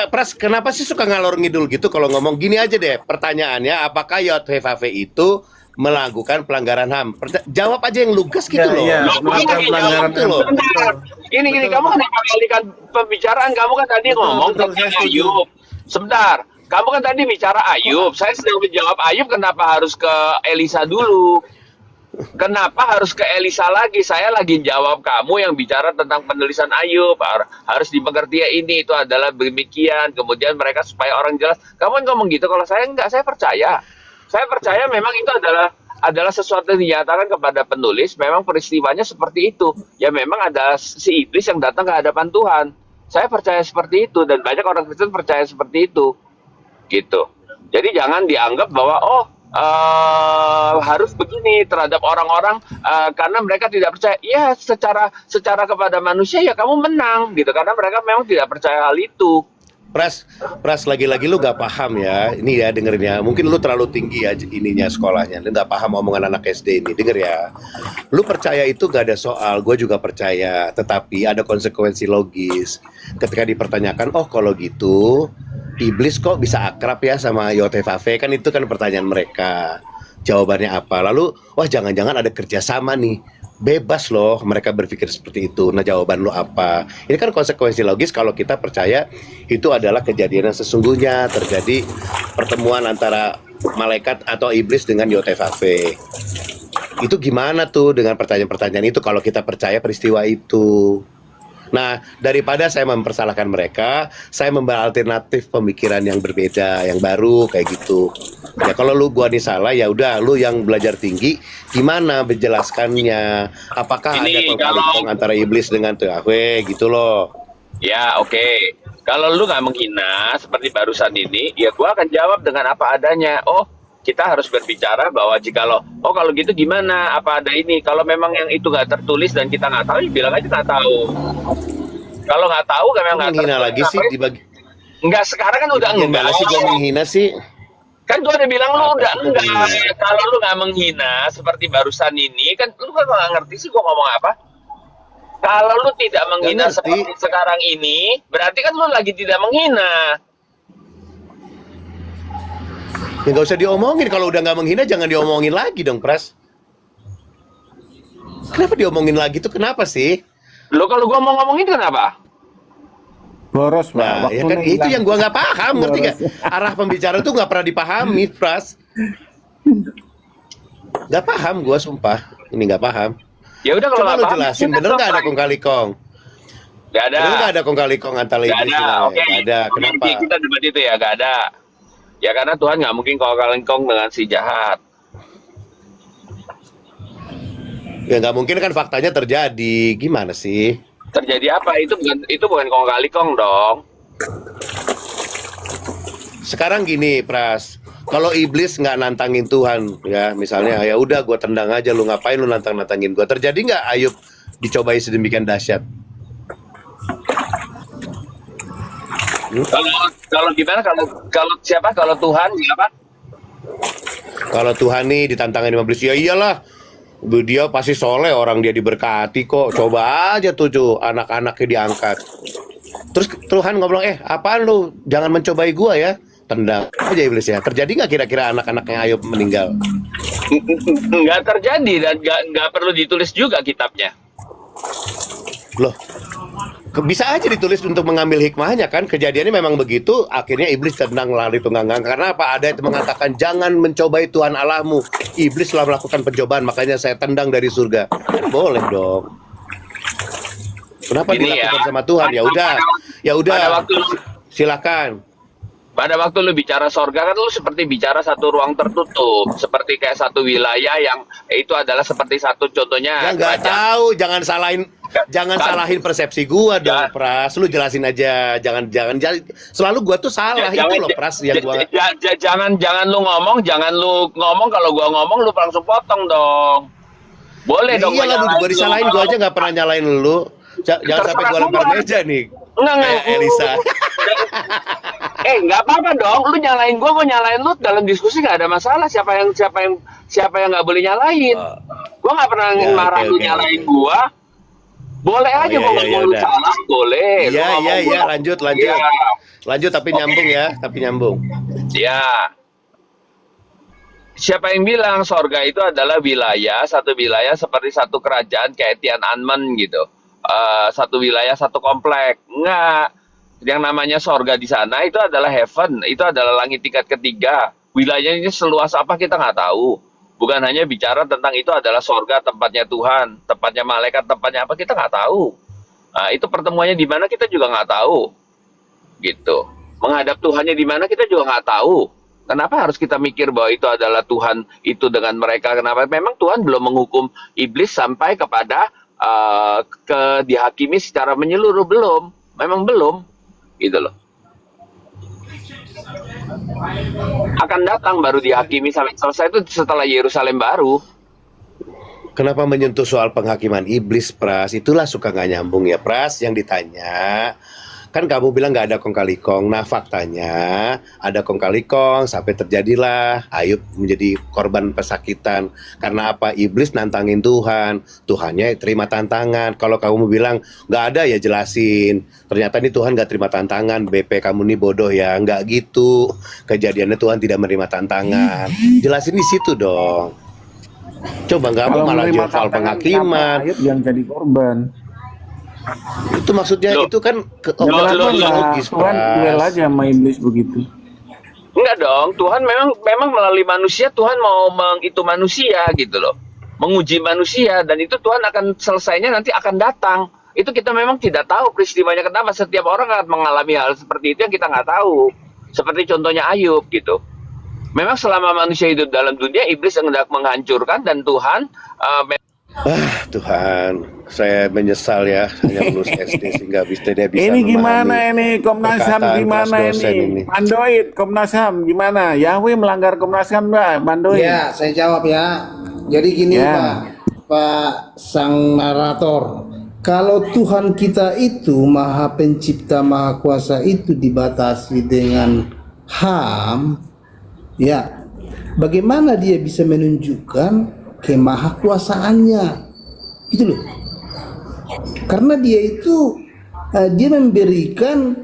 Pras, kenapa sih suka ngalor ngidul gitu kalau ngomong gini aja deh. Pertanyaannya, apakah YHWH itu melakukan pelanggaran HAM? Jawab aja yang lugas gitu loh. Iya, Loh, melakukan gini, pelanggaran gitu loh. Sebentar. Gini, Betul, kamu kenapa alihkan pembicaraan? Kamu kan tadi ngomong betul, tentang saya setuju. Ayub. Sebentar, kamu kan tadi bicara Ayub. Saya sedang menjawab Ayub, kenapa harus ke Elisa dulu? Kenapa harus ke Elisa lagi? Saya lagi jawab kamu yang bicara tentang penulisan Ayub. Harus dimengerti ya, ini itu adalah demikian. Kemudian mereka supaya orang jelas. Kamu kan ngomong gitu. Kalau saya enggak, saya percaya. Saya percaya memang itu adalah sesuatu yang dinyatakan kepada penulis. Memang peristiwanya seperti itu. Ya memang ada si iblis yang datang ke hadapan Tuhan. Saya percaya seperti itu, dan banyak orang Kristen percaya seperti itu. Gitu. Jadi jangan dianggap bahwa harus begini terhadap orang-orang karena mereka tidak percaya. Ya secara kepada manusia ya kamu menang gitu, karena mereka memang tidak percaya hal itu. Pras, lagi-lagi lu gak paham ya. Ini ya, dengerin ya. Mungkin lu terlalu tinggi aja ininya sekolahnya. Lu gak paham omongan anak SD ini. Denger ya. Lu percaya itu gak ada soal. Gue juga percaya. Tetapi ada konsekuensi logis. Ketika dipertanyakan, oh kalau gitu iblis kok bisa akrab ya sama YHWH? Kan itu kan pertanyaan mereka. Jawabannya apa? Lalu, wah jangan-jangan ada kerjasama nih. Bebas loh mereka berpikir seperti itu. Nah jawaban lu apa? Ini kan konsekuensi logis kalau kita percaya itu adalah kejadian yang sesungguhnya terjadi pertemuan antara malaikat atau iblis dengan YHWH. Itu gimana tuh dengan pertanyaan-pertanyaan itu kalau kita percaya peristiwa itu? Nah, daripada saya mempersalahkan mereka, saya membawa alternatif pemikiran yang berbeda, yang baru kayak gitu. Ya kalau gua nih salah, ya udah lu yang belajar tinggi, gimana menjelaskannya? Apakah Ini ada konflik antara iblis dengan Yahweh gitu loh? Ya oke. Kalau lu nggak menghina seperti barusan ini, ya gua akan jawab dengan apa adanya. Oh, kita harus berbicara bahwa kalau gitu gimana? Apa ada ini? Kalau memang yang itu nggak tertulis dan kita nggak tahu, ya bilang aja nggak tahu. Kalau nggak tahu, memang nggak Menghina tertulis. lagi sih dibagi. Enggak, sekarang kan udah enggak. Gimana sih gua menghina sih? Kan gua udah bilang lu Apa udah tuh enggak. menghina? Kalau lu nggak menghina seperti barusan ini, kan lu kan nggak ngerti sih gua ngomong apa. Kalau lu tidak menghina ngerti. seperti sekarang ini, berarti kan lu lagi tidak menghina. Ya nggak usah diomongin. Kalau udah nggak menghina, jangan diomongin lagi dong, Pras. Kenapa diomongin lagi tuh? Kenapa sih? Lo kalau gua mau ngomongin kenapa? Boros, Pak. Nah, ya Waktunya kan itu hilang. yang gua nggak paham, ngerti gak? Arah pembicara tuh nggak pernah dipahami, Pras. Nggak paham gua, sumpah. Ini nggak paham. Ya udah kalau Coba nggak lu paham, jelasin, udah bener nggak ada selesai. kong kali kong? Nggak ada. Bener nggak ada kong kali kong antara Nggak iblis ada. dan Oke. Nggak ada. Oke, Kenapa? kita debat itu ya, nggak ada. Ya karena Tuhan nggak mungkin kong dengan si jahat. Ya nggak mungkin kan, faktanya terjadi. Gimana sih? Terjadi apa? Itu bukan kong kali kong dong. Sekarang gini, Pras. Kalau iblis nggak nantangin Tuhan, ya misalnya, ya udah gue tendang aja, lu ngapain lu nantangin gue? Terjadi nggak Ayub dicobai sedemikian dahsyat? Kalau gimana? Kalau siapa? Kalau Tuhan siapa? Kalau Tuhan nih ditantangin sama iblis, ya iyalah. Dia pasti soleh, orang dia diberkati kok. Coba aja tuh anak-anaknya diangkat. Terus Tuhan ngobrol, apaan lu? Jangan mencobai gua ya. Tendang aja iblis ya. Terjadi nggak kira-kira anak-anaknya Ayub meninggal? Nggak terjadi dan nggak perlu ditulis juga kitabnya. Loh, Bisa aja ditulis untuk mengambil hikmahnya kan. Kejadiannya memang begitu. Akhirnya iblis tendang lari tunggangan. Karena apa? Ada yang mengatakan jangan mencobai Tuhan Allahmu. Iblis telah melakukan pencobaan, makanya saya tendang dari surga. Boleh dong. Kenapa Gini dilakukan ya, sama Tuhan? Ya udah. pada waktu Silakan. pada waktu lu bicara sorga kan lu seperti bicara satu ruang tertutup, seperti kayak satu wilayah yang itu adalah seperti satu contohnya Ya nggak tahu, jangan Kan. salahin persepsi gua dong, Pras. Lu jelasin aja, jangan selalu gua tuh salah itu loh, Pras, yang gua. jangan lu ngomong kalau gua ngomong lu langsung potong dong. Boleh Ya dong iyalah, nyalain gua disalahin, lu. gua aja nggak pernah nyalain lu. Jangan Terserah sampai gua gua. lempar meja nih. Enggak, Elisa. nggak apa-apa dong. Lu nyalain gua nyalain lu dalam diskusi nggak ada masalah. Siapa yang nggak boleh nyalain? Gua nggak pernah Ya, marah oke, lu oke, nyalain oke. gua. Boleh aja iya, gua iya, ngomong lu udah. salah, boleh. Lu Iya, ngomong iya, gua- lanjut. Iya. Lanjut tapi nyambung ya, Ya. Siapa yang bilang sorga itu adalah satu wilayah seperti satu kerajaan kayak Tiananmen gitu. Satu wilayah, satu komplek. Enggak. Yang namanya sorga di sana itu adalah heaven, itu adalah langit tingkat ketiga. Wilayahnya seluas apa kita nggak tahu. Bukan hanya bicara tentang itu adalah sorga, tempatnya Tuhan, tempatnya malaikat, tempatnya apa kita nggak tahu. Nah, itu pertemuannya di mana kita juga nggak tahu. Gitu. Menghadap Tuhannya di mana kita juga nggak tahu. Kenapa harus kita mikir bahwa itu adalah Tuhan itu dengan mereka? Kenapa? Memang Tuhan belum menghukum iblis sampai kepada dihakimi secara menyeluruh, belum. Memang belum. Gitu loh. Akan datang baru dihakimi sampai selesai itu setelah Yerusalem baru. Kenapa menyentuh soal penghakiman iblis, Pras? Itulah suka nggak nyambung ya, Pras. Yang ditanya, kan kamu bilang nggak ada kong kali kong. Nah, faktanya ada kong kali kong sampai terjadilah Ayub menjadi korban pesakitan. Karena apa? Iblis nantangin Tuhan. Tuhannya terima tantangan. Kalau kamu bilang nggak ada ya jelasin. Ternyata ini Tuhan nggak terima tantangan. BP kamu nih bodoh ya. Nggak gitu. Kejadiannya Tuhan tidak menerima tantangan. Jelasin di situ dong. Coba nggak mau malah jual soal penghakiman. Ayub yang jadi korban. Itu maksudnya Loh. itu kan Kenapa loh, nggak logis, Tuhan duel Pras. aja sama iblis begitu? Enggak dong, Tuhan memang melalui manusia, Tuhan mau itu manusia gitu loh. Menguji manusia, dan itu Tuhan akan selesainya nanti akan datang. Itu kita memang tidak tahu peristiwanya kenapa. Setiap orang akan mengalami hal seperti itu yang kita nggak tahu. Seperti contohnya Ayub gitu. Memang selama manusia hidup dalam dunia, iblis hendak menghancurkan, dan Tuhan Tuhan, saya menyesal ya hanya lulus SD sehingga tidak bisa Ini gimana memahami ini Komnas HAM perkataan gimana kelas dosen ini? Pandoid Komnas HAM gimana? Yahweh melanggar Komnas HAM Mbak Pandoid? Ya, saya jawab ya. Jadi gini Ya. Pak sang narator. Kalau Tuhan kita itu Maha Pencipta, Maha Kuasa itu dibatasi dengan HAM, ya, bagaimana dia bisa menunjukkan kemahakuasaannya? Gitu loh. Karena dia itu dia memberikan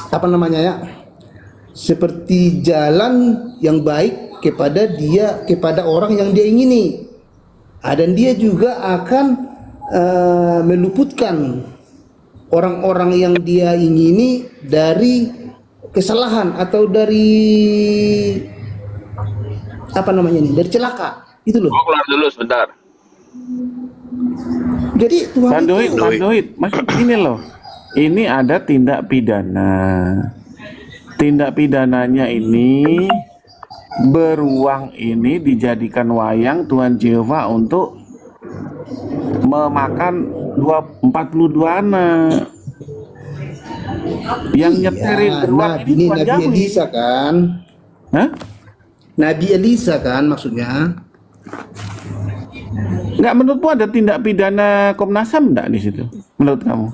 apa namanya ya? Seperti jalan yang baik kepada orang yang dia ingini. Dan dia juga akan meluputkan orang-orang yang dia ingini dari kesalahan atau dari apa namanya ini, dari celaka itu loh. Gua keluar dulu sebentar. Jadi Tuhan Pandoid, itu Pandoid, maksud ini loh. Ini ada tindak pidana. Tindak pidananya ini beruang ini dijadikan wayang Tuhan Yehova untuk memakan 42 anak. Yang nyeterin beruang Nabi ini ini Tuhan Nabi Yahweh. Elisa kan? Hah? Nabi Elisa kan maksudnya? Enggak, menurutmu ada tindak pidana Komnas HAM enggak di situ? Menurut kamu?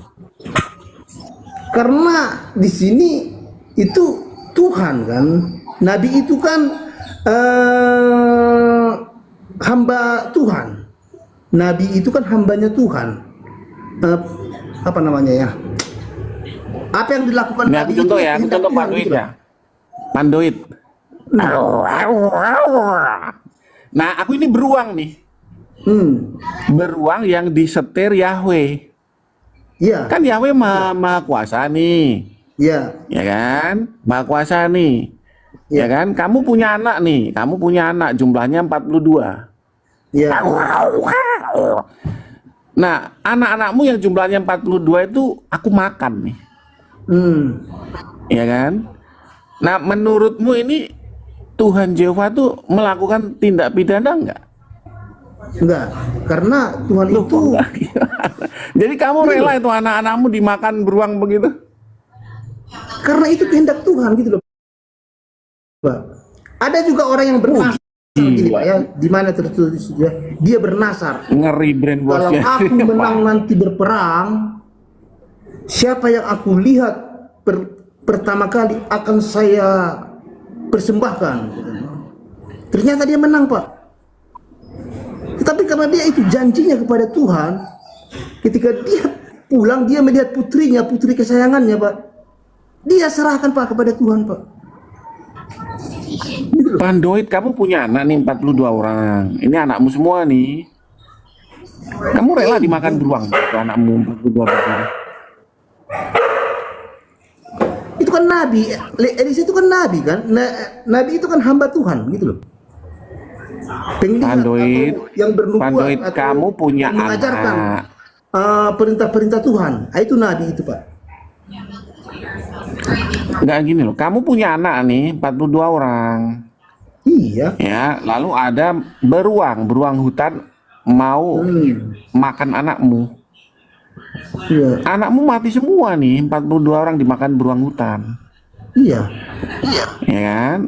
Karena di sini itu Tuhan kan, Nabi itu kan hamba Tuhan. Nabi itu kan hambanya Tuhan. Apa namanya ya? Apa yang dilakukan Ini Nabi aku contoh itu ya, aku kehendak contoh Tuhan, Pandoid gitu ya. loh. Pandoid. Nah, aku ini beruang nih. Beruang yang disetir Yahweh. Iya. Kan Yahweh maha kuasa nih. Iya. Ya kan? Maha kuasa nih. Ya kan? Kamu punya anak nih. Kamu punya anak jumlahnya 42. Iya. Nah, anak-anakmu yang jumlahnya 42 itu aku makan nih. Ya kan? Nah, menurutmu ini Tuhan Yehova tuh melakukan tindak pidana enggak? Enggak, karena Tuhan itu Jadi kamu rela itu anak-anakmu dimakan beruang begitu? karena itu kehendak Tuhan gitu loh, Pak. Ada juga orang yang bernasar gini, Pak, ya, di mana tertulis dia bernasar. Ngeri Kalau brainwashnya. aku menang nanti berperang, siapa yang aku lihat pertama kali akan saya persembahkan. Ternyata dia menang, Pak. Tetapi karena dia itu janjinya kepada Tuhan, ketika dia pulang dia melihat putrinya, putri kesayangannya, Pak. Dia serahkan, Pak, kepada Tuhan, Pak. Pandoid, kamu punya anak nih 42 orang. Ini anakmu semua nih. Kamu rela dimakan beruang itu anakmu 42 orang. Itu kan nabi, Elisa itu kan nabi kan, nabi itu kan hamba Tuhan gitu loh. Pandoid, yang bernubuat Pandoid, atau kamu punya mengajarkan anak. perintah-perintah Tuhan. Itu nabi itu, Pak. Enggak gini loh, kamu punya anak nih 42 orang. Iya. Ya, lalu ada beruang hutan mau makan anakmu. Iya. Anakmu mati semua nih, 42 orang dimakan beruang hutan. Iya. Ya kan?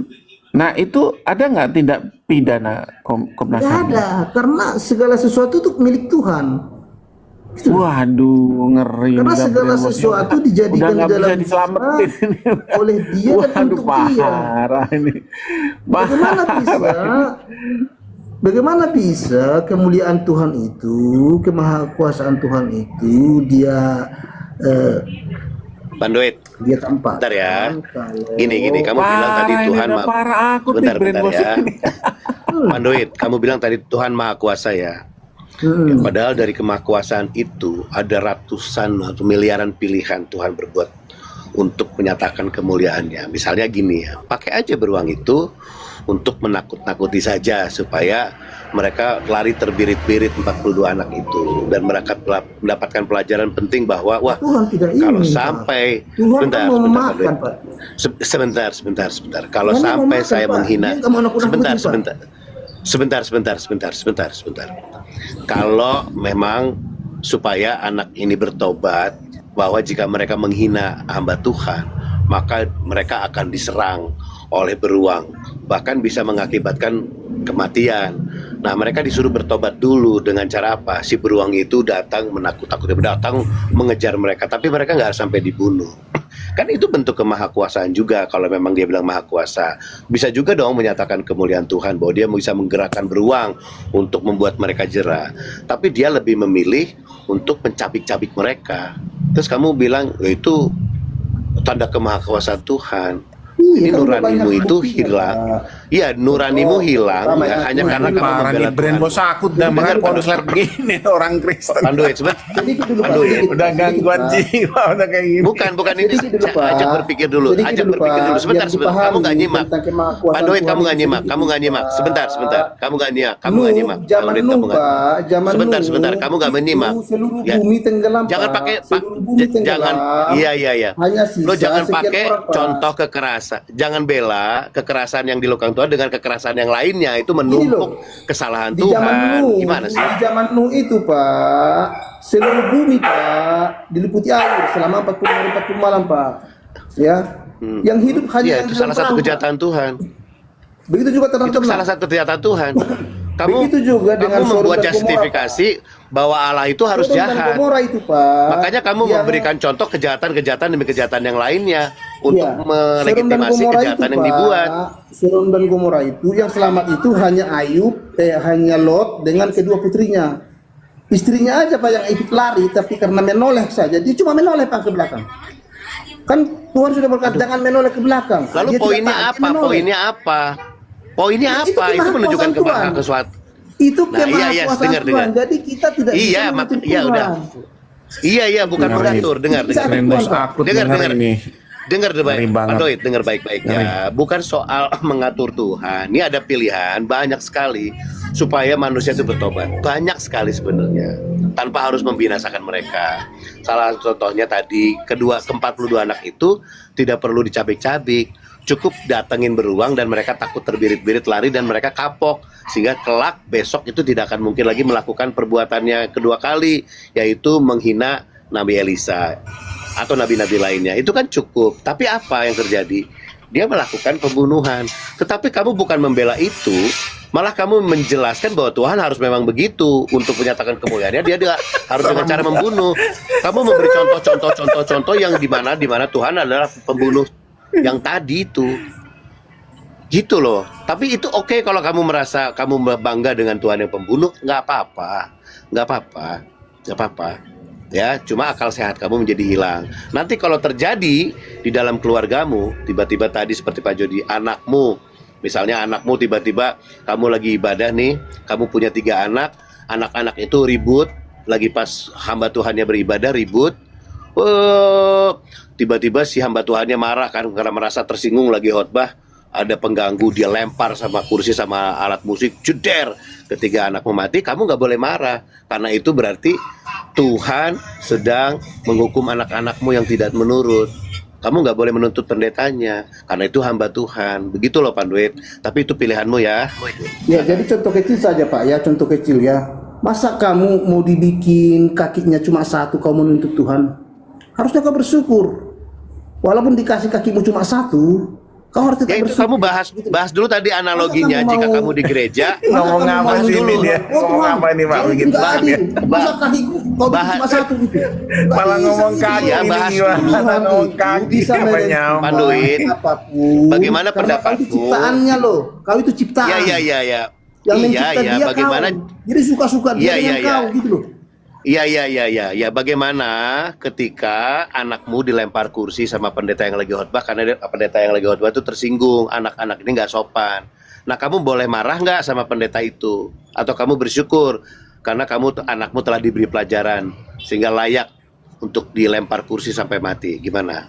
Nah, itu ada nggak tindak pidana Komnas Tidak HAM? ada, karena segala sesuatu itu milik Tuhan. Waduh, ngeri. Karena udah segala brainwash sesuatu udah dijadikan nggak bisa dalam diselamatin ini. oleh dia dan Waduh, untuk dia. parah ini. Bagaimana bisa kemuliaan Tuhan itu, kemahakuasaan Tuhan itu dia Pandoid, dia tampakkan bentar ya. kalau Gini, kamu bilang tadi Parah, ini Tuhan udah parah aku bentar nih brainwash ya. ini. Pandoid, kamu bilang tadi Tuhan Maha Kuasa ya. Ya, padahal dari kemahakuasaan itu ada ratusan atau miliaran pilihan Tuhan berbuat untuk menyatakan kemuliaannya. Misalnya gini ya, pakai aja beruang itu untuk menakut-nakuti saja supaya mereka lari terbirit-birit 42 anak itu, dan mereka mendapatkan pelajaran penting bahwa wah, Tuhan tidak kalau ingin, sampai Pak. Tuhan kan mau memaafkan, Pak. Sebentar. Kalau Tuhan mau sampai memaafkan, saya Pak. menghina, Dia nggak mau nakut-nakutin, Pak. Sebentar. Kalau memang supaya anak ini bertobat bahwa jika mereka menghina hamba Tuhan, maka mereka akan diserang oleh beruang, bahkan bisa mengakibatkan kematian. Nah, mereka disuruh bertobat dulu dengan cara apa? Si beruang itu datang menakut-nakuti, datang mengejar mereka, tapi mereka nggak sampai dibunuh. Kan itu bentuk kemahakuasaan juga. Kalau memang dia bilang maha kuasa, bisa juga dong menyatakan kemuliaan Tuhan bahwa dia bisa menggerakkan beruang untuk membuat mereka jera. Tapi dia lebih memilih untuk mencabik-cabik mereka. Terus kamu bilang itu tanda kemahakuasaan Tuhan. Ini nuranimu itu hilang. Iya, nuranimu hilang ya, hanya karena kamu Parah nih membela Tuhan. brainwash aku udah makan konser begini orang Kristen. Panduit, Udah gangguan jiwa udah kayak gini. Bukan ini. Ajak berpikir dulu. Sebentar. Kamu nggak nyimak. Panduit, kamu nggak nyimak. Sebentar. Kamu nggak nyimak. Zaman Nuh, Pak. Zaman Sebentar. Kamu nggak menyimak. Seluruh Ya. bumi tenggelam, Jangan Pak. pakai Seluruh bumi jangan. tenggelam. Iya. Hanya sisa Lo jangan sekian pakai orang, Pak. contoh kekerasan. Jangan bela kekerasan yang dilakukan Tuhan dengan kekerasan yang lainnya, itu menumpuk kesalahan Di zaman Tuhan. Nuh, Gimana sih? Di zaman Nuh itu, Pak, seluruh bumi, Pak, diliputi air selama 40 hari 40 malam, Pak. Ya. Yang hidup hanya Iya, yang itu dalam salah satu perahu, kejahatan Tuhan. Pak. Begitu juga Itu terang-terang. salah satu kejahatan Tuhan. Begitu juga dengan kamu Sodom membuat dan Gomora, justifikasi bahwa Allah itu harus Sodom dan jahat. Gomora itu, Pak. Makanya kamu yang- memberikan contoh kejahatan demi kejahatan yang lainnya untuk Iya. melegitimasi Sodom dan Gomora kejahatan itu, yang Pak, dibuat. Sodom dan Gomora itu yang selamat itu hanya hanya Lot dengan kedua putrinya. Istrinya aja, Pak, yang ikut lari, tapi karena menoleh saja, dia cuma menoleh, Pak, ke belakang. Kan Tuhan sudah berkata jangan menoleh ke belakang. Lalu Dia tidak poinnya taat, dia apa? menoleh. Poinnya apa? Poinnya Itu apa? Itu menunjukkan kemahakuasaan Tuhan. kemahakuasaan. Itu Nah, iya, kemahakuasaan dengar, Tuhan. dengar. Jadi kita tidak bisa Iya, mengatur iya Tuhan. udah. Iya, bukan Ngeri. mengatur. Dengar. Keren bos akut Dengar. ini. Dengar Ngeri baik, banget. Pak Doit, dengar baik-baik ya. Bukan soal mengatur Tuhan. Ini ada pilihan banyak sekali supaya manusia itu bertobat. Banyak sekali sebenarnya. Tanpa harus membinasakan mereka. Salah contohnya tadi, ke-42 anak itu tidak perlu dicabik-cabik. Cukup datengin beruang dan mereka takut terbirit-birit lari dan mereka kapok. Sehingga kelak besok itu tidak akan mungkin lagi melakukan perbuatannya kedua kali, yaitu menghina Nabi Elisa atau nabi-nabi lainnya. Itu kan cukup. Tapi apa yang terjadi? Dia melakukan pembunuhan. Tetapi kamu bukan membela itu, malah kamu menjelaskan bahwa Tuhan harus memang begitu untuk menyatakan kemuliaannya. Dia harus dengan cara membunuh. Kamu memberi contoh-contoh yang di mana Tuhan adalah pembunuh yang tadi itu. Gitu loh. Tapi itu oke kalau kamu merasa kamu bangga dengan Tuhan yang pembunuh, nggak apa-apa. Ya, cuma akal sehat kamu menjadi hilang. Nanti kalau terjadi di dalam keluargamu, tiba-tiba tadi seperti Pak Jody, misalnya anakmu tiba-tiba kamu lagi ibadah nih, kamu punya 3 anak, anak-anak itu ribut, lagi pas hamba Tuhannya beribadah ribut, tiba-tiba si hamba Tuhannya marah kan karena merasa tersinggung lagi khotbah, ada pengganggu, dia lempar sama kursi sama alat musik, jeder. Ketika anakmu mati, kamu nggak boleh marah, karena itu berarti Tuhan sedang menghukum anak-anakmu yang tidak menurut. Kamu nggak boleh menuntut pendetanya, karena itu hamba Tuhan. Begitu loh Pak Duit. Tapi itu pilihanmu ya. Ya, jadi contoh kecil saja Pak ya, contoh kecil ya. Masa kamu mau dibikin kakinya cuma 1, kau menuntut Tuhan? Harusnya kau bersyukur. Walaupun dikasih kakimu cuma 1, kau harus tetap Ya itu bersyukur. kamu bahas dulu tadi analoginya. Masa kamu Jika mau- kamu di gereja, Ngomong Masa kamu apa mau sih dulu? ini dia? Oh, Ngomong Tuhan, apa ini Pak? jadi Bikin nggak bahas adil. ya. Masa kakiku kau bikin Bahas- cuma 1 gitu? Nggak Malah bisa ngomong gitu. kaki Ya, ini bahas gimana Tuhan ngomong itu kaki bisa apa menyembah nyambung. Panduit, apapun. bagaimana Karena kau itu pendapatmu? ciptaannya loh. Kau itu ciptaan. ya. Yang Iya, mencipta iya, dia bagaimana? kau. Jadi suka-suka dia Iya, dengan iya. kau gitu loh. Iya. Bagaimana ketika anakmu dilempar kursi sama pendeta yang lagi khotbah karena pendeta yang lagi khotbah itu tersinggung, anak-anak ini nggak sopan. Nah, kamu boleh marah nggak sama pendeta itu? Atau kamu bersyukur karena anakmu telah diberi pelajaran sehingga layak untuk dilempar kursi sampai mati? Gimana?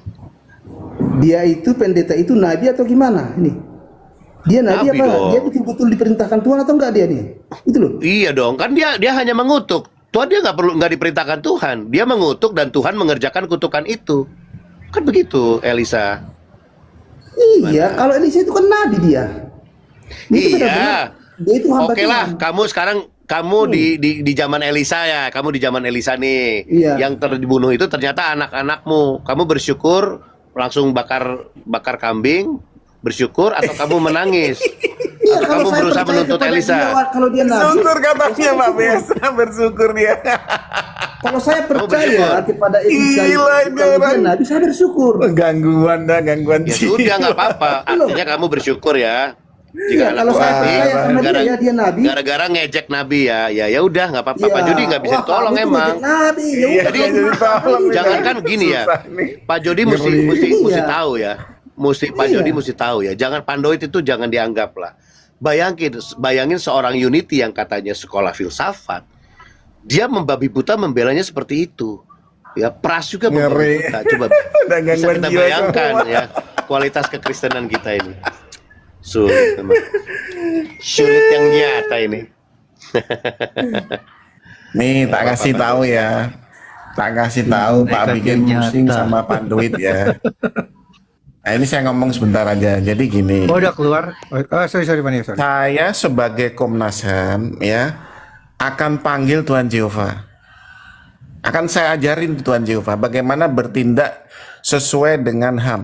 Dia itu pendeta itu nabi atau gimana ini? Dia nabi Nabi apa? dong. Dia betul-betul diperintahkan Tuhan atau enggak dia nih? Itu loh. Iya dong, kan dia hanya mengutuk. Tuhan dia nggak diperintahkan Tuhan, dia mengutuk dan Tuhan mengerjakan kutukan itu. Kan begitu, Elisa. Iya, kalau Elisa itu kan nabi dia. Dia itu benar-benar, dia itu hamba Oke lah, Tuhan. kamu sekarang di zaman Elisa ya, kamu di zaman Elisa nih. Iya. Yang terbunuh itu ternyata anak-anakmu. Kamu bersyukur langsung bakar kambing, bersyukur atau kamu menangis? Iya, Atau kamu saya berusaha percaya menuntut kepada Elisa? dia, kalau dia nabi. Bersyukur katanya saya Pak bersyukur. Biasa bersyukur dia. Kalau saya bersyukur. percaya kepada Elisa, Gila ini kalau dia orang. nabi, saya bersyukur. Gangguan Ya sudah, nggak apa-apa. Artinya kamu bersyukur ya. Iya, Jika kalau anakmu saya mati, percaya sama dia, dia nabi. gara-gara ngejek Nabi ya udah nggak apa-apa. Iya. Pak Jody nggak bisa Wah, tolong kamu tuh emang. ngejek nabi. Ya Iya, udah, Jadi, jadi tolong nih, jangan Bang. kan gini ya. Susah nih. Pak Jody mesti Iya. tahu ya. Pak Iya. Jody mesti tahu ya. Jangan Pandoit itu jangan dianggap lah. Bayangin seorang Unity yang katanya sekolah filsafat, dia membabi buta membelanya seperti itu. Ya, Pras juga membabi Ngeri. buta. Coba Udah bisa gangguan kita jiwa bayangkan semua. ya kualitas kekristenan kita ini. Sulit memang. Sulit yang nyata ini. Nih tak kasih tahu ya. Tak kasih tahu Pak bikin pusing sama Panduit ya. Nah ini saya ngomong sebentar aja. Jadi gini. Oh, udah keluar. Sorry Pak Nia, sorry. Saya sebagai Komnas HAM ya akan panggil Tuhan Yehova. Akan saya ajarin Tuhan Yehova bagaimana bertindak sesuai dengan HAM.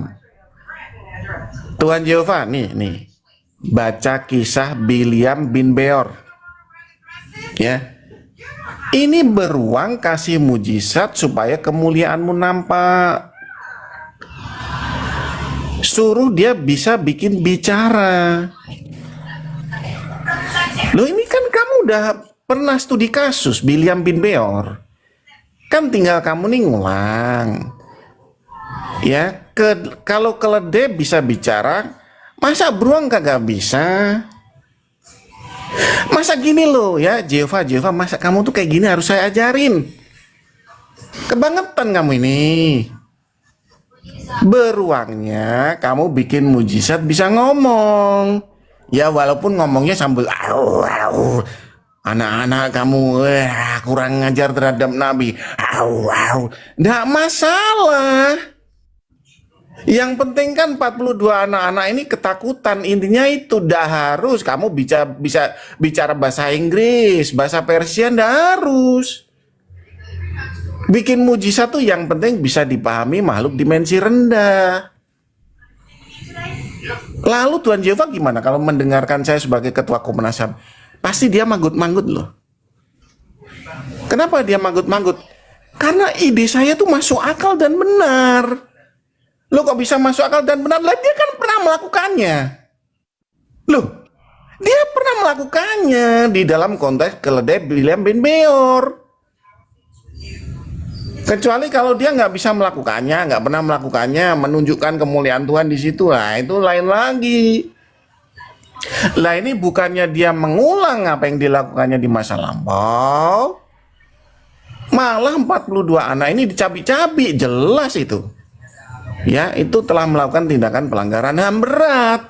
Tuhan Yehova nih baca kisah Bileam bin Beor. Ya. Ini beruang kasih mujizat supaya kemuliaanmu nampak. Suruh dia bisa bikin bicara. Loh ini kan kamu udah pernah studi kasus Bileam bin Beor. Kan tinggal kamu nih ngulang. Ya, kalau keledai bisa bicara, masa beruang kagak bisa? Masa gini loh ya, Jehovah, masa kamu tuh kayak gini harus saya ajarin? Kebangetan kamu ini. Beruangnya kamu bikin mujizat bisa ngomong. Ya walaupun ngomongnya sambil au au. Anak-anak kamu kurang ngajar terhadap Nabi. Au au. Nggak masalah. Yang penting kan 42 anak-anak ini ketakutan. Intinya itu dah harus kamu bisa bicara bahasa Inggris, bahasa Persia ndak harus. Bikin mujizat tuh yang penting bisa dipahami makhluk dimensi rendah. Lalu Tuhan Yesus gimana kalau mendengarkan saya sebagai ketua Komnas HAM? Pasti dia manggut-manggut loh. Kenapa dia manggut-manggut? Karena ide saya tuh masuk akal dan benar. Loh kok bisa masuk akal dan benar? Lah dia kan pernah melakukannya. Loh, dia pernah melakukannya di dalam konteks keledai William bin Beor. Kecuali kalau dia nggak bisa melakukannya, nggak pernah melakukannya, menunjukkan kemuliaan Tuhan di situ, lah itu lain lagi. Lah ini bukannya dia mengulang apa yang dilakukannya di masa lampau, malah 42 anak ini dicabik-cabik, jelas itu. Ya, itu telah melakukan tindakan pelanggaran HAM berat.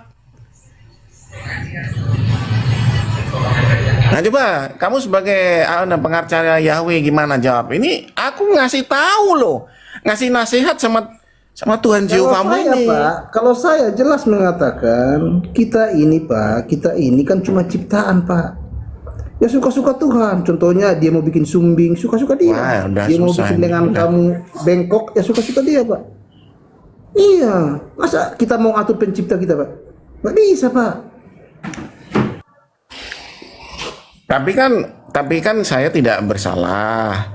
Nah coba kamu sebagai pengacara Yahweh gimana jawab? Ini aku ngasih tahu loh, ngasih nasihat sama Tuhan Jehovahmu ini. Pak, kalau saya jelas mengatakan kita ini Pak, kita ini kan cuma ciptaan Pak. Ya suka-suka Tuhan. Contohnya dia mau bikin sumbing, suka-suka dia. Wah, dia mau bikin dengan kamu bengkok, ya suka-suka dia Pak. Iya, masa kita mau atur pencipta kita Pak? Nggak bisa Pak. Tapi kan saya tidak bersalah,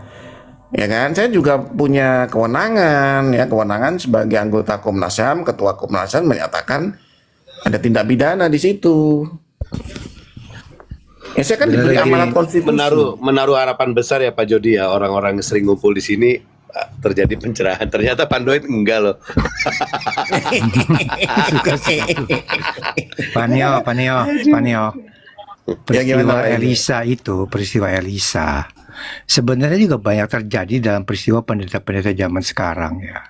ya kan? Saya juga punya kewenangan, ya kewenangan sebagai anggota Komnas HAM, ketua Komnas HAM menyatakan ada tindak pidana di situ. Ya saya kan diberi amanat konstitusi. Menaruh harapan besar ya Pak Jody ya, orang-orang yang sering ngumpul di sini terjadi pencerahan. Ternyata Pandoid enggak loh. Panio. Peristiwa Elisa sebenarnya juga banyak terjadi dalam peristiwa pendeta-pendeta zaman sekarang ya.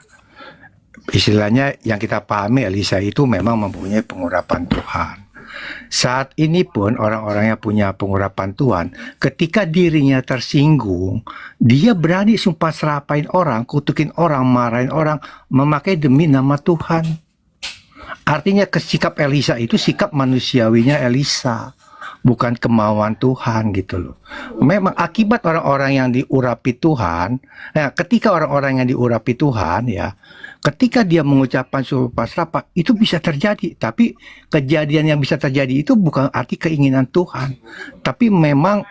Istilahnya yang kita pahami Elisa itu memang mempunyai pengurapan Tuhan. Saat ini pun orang-orang yang punya pengurapan Tuhan, ketika dirinya tersinggung, dia berani sumpah serapain orang, kutukin orang, marahin orang, memakai demi nama Tuhan. Artinya sikap Elisa itu sikap manusiawinya Elisa, bukan kemauan Tuhan gitu loh. Memang akibat orang-orang yang diurapi Tuhan, nah ketika orang-orang yang diurapi Tuhan ya, ketika dia mengucapkan sumpah serapah itu bisa terjadi, tapi kejadian yang bisa terjadi itu bukan arti keinginan Tuhan, tapi memang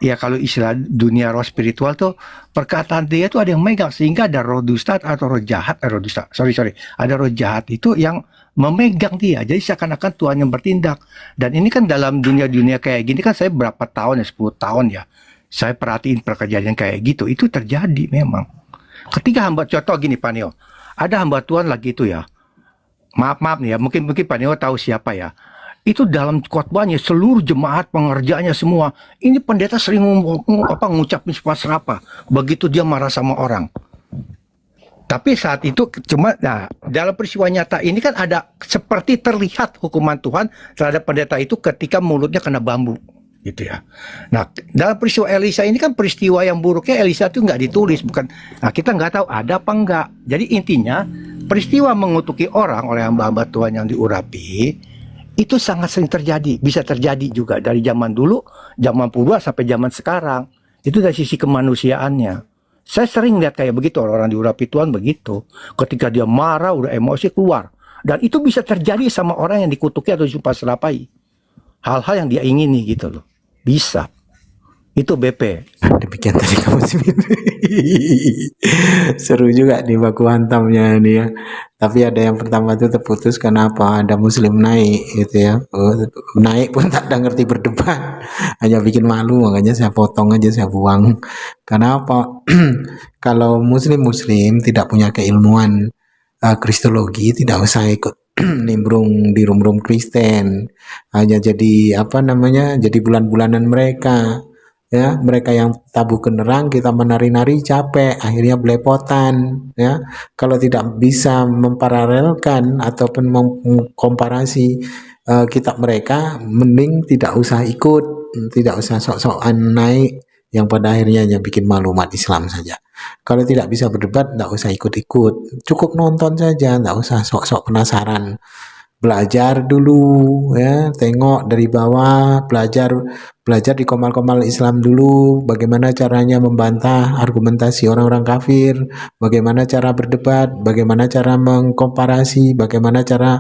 ya kalau istilah dunia roh spiritual tuh perkataan dia tuh ada yang megang sehingga ada roh dusta atau roh jahat, ada roh jahat itu yang memegang dia. Jadi seakan-akan Tuhan yang bertindak. Dan ini kan dalam dunia-dunia kayak gini kan saya berapa tahun ya, 10 tahun ya, saya perhatiin perkejadian kayak gitu, itu terjadi memang. Ketika hamba, contoh gini Pak Nio, ada hamba Tuhan lagi itu ya, maaf nih ya, mungkin Pak Nio tahu siapa ya, itu dalam khotbahnya seluruh jemaat pengerjaannya semua, ini pendeta sering ngucapin serapah, begitu dia marah sama orang. Tapi saat itu cuma, nah dalam peristiwa nyata ini kan ada seperti terlihat hukuman Tuhan terhadap pendeta itu ketika mulutnya kena bambu. Gitu ya. Nah dalam peristiwa Elisa ini kan peristiwa yang buruknya Elisa itu nggak ditulis, bukan. Nah kita nggak tahu ada apa enggak. Jadi intinya peristiwa mengutuki orang oleh hamba-hamba Tuhan yang diurapi itu sangat sering terjadi, bisa terjadi juga dari zaman dulu, zaman purba sampai zaman sekarang. Itu dari sisi kemanusiaannya. Saya sering lihat kayak begitu, orang-orang diurapi Tuhan begitu. Ketika dia marah, udah emosi keluar. Dan itu bisa terjadi sama orang yang dikutuki atau disumpah serapai. Hal-hal yang dia ingini gitu loh. Bisa. Itu BP. Demikian tadi kamu seru juga nih baku hantamnya ini ya. Tapi ada yang pertama itu terputus kenapa ada Muslim naik gitu ya. Naik pun tak ada ngerti berdebat, hanya bikin malu, makanya saya potong aja, saya buang. Kenapa? Kalau Muslim tidak punya keilmuan kristologi, tidak usah ikut nimbrung di room-room Kristen, hanya jadi apa namanya, jadi bulan-bulanan mereka. Ya, mereka yang tabuh kenerang, kita menari-nari capek, akhirnya belepotan. Ya, kalau tidak bisa memparalelkan ataupun mengkomparasi kitab mereka, mending tidak usah ikut, tidak usah sok-sokan naik, yang pada akhirnya hanya bikin malu umat Islam saja. Kalau tidak bisa berdebat, tidak usah ikut-ikut, cukup nonton saja, tidak usah sok-sok penasaran. Belajar dulu, ya, tengok dari bawah, belajar di komal-komal Islam dulu, bagaimana caranya membantah argumentasi orang-orang kafir, bagaimana cara berdebat, bagaimana cara mengkomparasi, bagaimana cara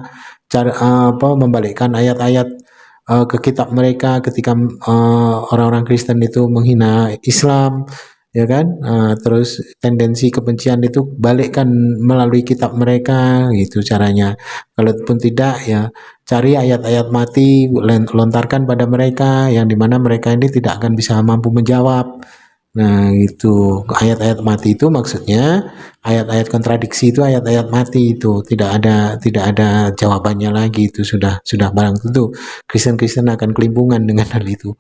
membalikkan ayat-ayat ke kitab mereka ketika orang-orang Kristen itu menghina Islam, ya kan. Terus tendensi kebencian itu balikkan melalui kitab mereka, gitu caranya. Kalaupun tidak, ya cari ayat-ayat mati, lontarkan pada mereka, yang dimana mereka ini tidak akan bisa mampu menjawab. Nah, itu ayat-ayat mati itu maksudnya ayat-ayat kontradiksi, itu ayat-ayat mati, itu tidak ada jawabannya lagi, itu sudah barang tentu Kristen-Kristen akan kelimpungan dengan hal itu.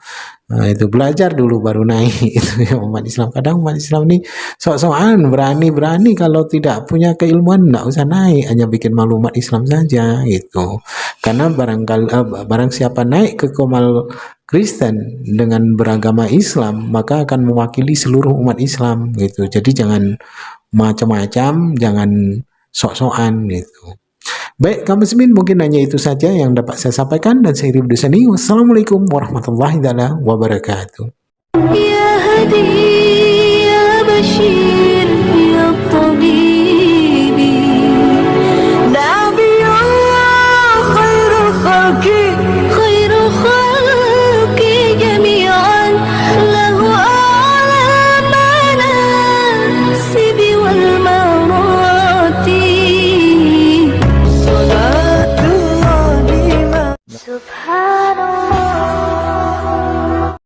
Nah, itu belajar dulu baru naik itu ya umat Islam. Kadang umat Islam ini sok-sokan berani kalau tidak punya keilmuan enggak usah naik, hanya bikin malu umat Islam saja gitu. Karena barang siapa naik ke komal Kristen dengan beragama Islam, maka akan mewakili seluruh umat Islam gitu. Jadi jangan macam-macam, jangan sok-sokan gitu. Baik, kaum muslimin, mungkin hanya itu saja yang dapat saya sampaikan, dan saya Ribdu Sani. Wassalamualaikum warahmatullahi wabarakatuh. يا هدي يا بشير يا طبيب